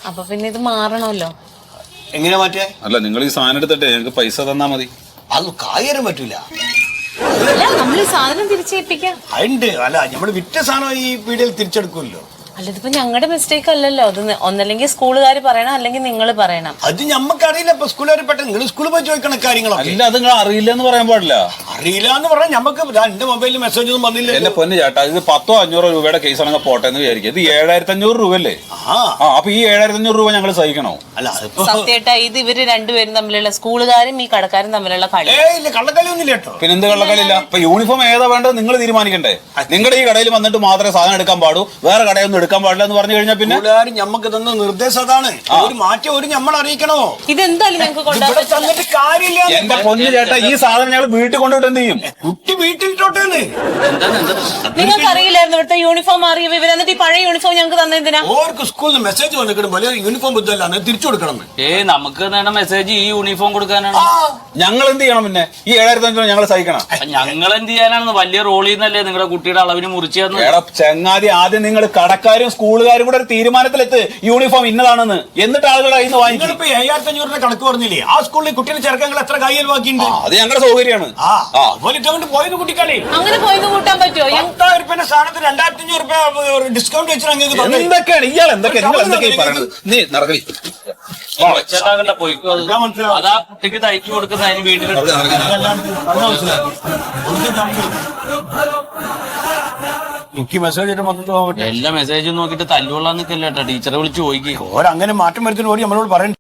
അപ്പൊ പിന്നെ ഇത് മാറണമല്ലോ. എങ്ങനെ മാറ്റേ? അല്ല, നിങ്ങൾ ഈ സാധനം എടുത്തിട്ടേ ഞങ്ങൾക്ക് പൈസ തന്നാ മതി. അത് കാര്യം പറ്റൂല. അല്ല, നമ്മൾ ഈ സാധനം തിരിച്ചേൽപ്പിക്കാം. ഉണ്ട്. അല്ല, നമ്മള് വിറ്റ സാധനം ഈ പീഡിയയിൽ തിരിച്ചെടുക്കുമല്ലോ. അല്ല, ഇതിപ്പോ ഞങ്ങളുടെ മിസ്റ്റേക്ക് അല്ലല്ലോ. അത് ഒന്നല്ലെങ്കിൽ സ്കൂളുകാർ പറയണം, അല്ലെങ്കിൽ നിങ്ങൾ പറയണം. അത് ഞമ്മക്കറിയില്ല. ഇപ്പൊ സ്കൂളുകാർ പെട്ടെന്ന് നിങ്ങൾ സ്കൂളിൽ പോയി ചോദിക്കണ കാര്യങ്ങളൊക്കെ. അല്ല, അത് നിങ്ങൾ അറിയില്ല എന്ന് പറയാൻ പാടില്ല. അറിയില്ല എന്ന് പറഞ്ഞാൽ ഞമ്മക്ക് എന്റെ മൊബൈലിൽ മെസ്സേജ് ഒന്നും വന്നില്ല. എന്റെ പൊന്ന് ചേട്ടാ, ഇത് 100-500 രൂപയുടെ കേസ് ആണെങ്കിൽ പോട്ടെ എന്ന് വിചാരിക്കും. ഇത് 7500 രൂപയല്ലേ? അപ്പൊ ഈ 7500 രൂപ ഞങ്ങൾ സഹിക്കണോ? അല്ല, സത്യേട്ടാ, ഇത് ഇവര് രണ്ടുപേരും തമ്മിലുള്ള, സ്കൂളുകാരും ഈ കടക്കാരും തമ്മിലുള്ള കളി. കള്ളക്കളി ഒന്നുമില്ല കേട്ടോ. പിന്നെ എന്ത് കള്ളക്കളിയില്ല? ഇപ്പൊ യൂണിഫോം ഏതാ വേണ്ടത് നിങ്ങൾ തീരുമാനിക്കണ്ടേ? നിങ്ങളുടെ ഈ കടയിൽ വന്നിട്ട് മാത്രമേ സാധനം എടുക്കാൻ പാടൂ, വേറെ കടയൊന്നും എടുക്കാൻ പാടില്ല എന്ന് പറഞ്ഞു കഴിഞ്ഞാൽ പിന്നെ ഞമ്മക്ക് തന്ന നിർദ്ദേശം അതാണ്. ഒരു മാറ്റം ഒരു നമ്മൾ അറിയിക്കണോ? ഇതെന്തായാലും ഞങ്ങൾക്ക് കൊണ്ടുപോകാൻ കാര്യമില്ല. എന്റെ പൊന്ന് ചേട്ടാ, ഈ സാധനം ഞങ്ങൾ വീട്ടിൽ കൊണ്ടുപോയിട്ട് എന്ത് ചെയ്യും? കുട്ടി വീട്ടിലിട്ടോട്ടെ. നിങ്ങൾക്ക് അറിയില്ലായിരുന്നു ഇവിടുത്തെ യൂണിഫോം മാറിയ വിവരം? എന്നിട്ട് ഈ പഴയ യൂണിഫോം ഞങ്ങൾക്ക് തന്നെന്തിനാ? ഓർക്ക് സ്കൂളിൽ നിന്ന് മെസ്സേജ് വന്നിട്ട് വലിയ യൂണിഫോം ബുദ്ധമല്ല, തിരിച്ചു കൊടുക്കണം. നമുക്ക് നേട മെസ്സേജ് ഈ യൂണിഫോം കൊടുക്കാനാണ്. ഞങ്ങൾ എന്ത് ചെയ്യണം? പിന്നെ ഈ 7500 ഞങ്ങൾ സഹിക്കണം. ഞങ്ങൾ എന്ത് ചെയ്യാനാണ്? വലിയ റോളിൽ നിന്നല്ലേ നിങ്ങളുടെ കുട്ടിയുടെ അളവിന് മുറിച്ചു തന്നു. ചങ്ങാതി, ആദ്യം നിങ്ങൾ കടക്കാരും സ്കൂളുകാരും കൂടെ ഒരു തീരുമാനത്തിലെത്ത് യൂണിഫോം ഇന്നതാണെന്ന്. എന്നിട്ട് ആളുകൾ അതിന് വാങ്ങിക്കും. 7500 കണക്ക് പറഞ്ഞില്ലേ? ആ സ്കൂളിൽ കുട്ടിയുടെ ചെറുക്കങ്ങൾ എത്ര കയ്യിൽ ബാക്കിയുണ്ട്? അത് ഞങ്ങളുടെ സൗകര്യമാണ്. പോയത് കുട്ടിക്കളി അങ്ങനെ പോയത് കൂട്ടാൻ പറ്റുമോ? 10,000 സാധനത്തിന് 2500 ഡിസ്കൗണ്ട് വെച്ചിട്ട് എന്തൊക്കെയാണ് ഇയാൾ എന്തൊക്കെയാണ് പറയുന്നത്? നീ നടക്കണി പോയിക്കോ. അതാ കുട്ടിക്ക് തയ്ച്ചു കൊടുക്കുന്ന അതിന് വീട്ടിൽ എനിക്ക് മെസ്സേജ് എല്ലാ മെസ്സേജും നോക്കിട്ട് തല്ലുകൊള്ളാൻ നിൽക്കല്ലേട്ടാ. ടീച്ചറെ വിളിച്ച് ചോദിക്കും. ഓരങ്ങനെ മാറ്റം വരുത്തുന്ന ഓടി നമ്മളോട് പറയണ്ട.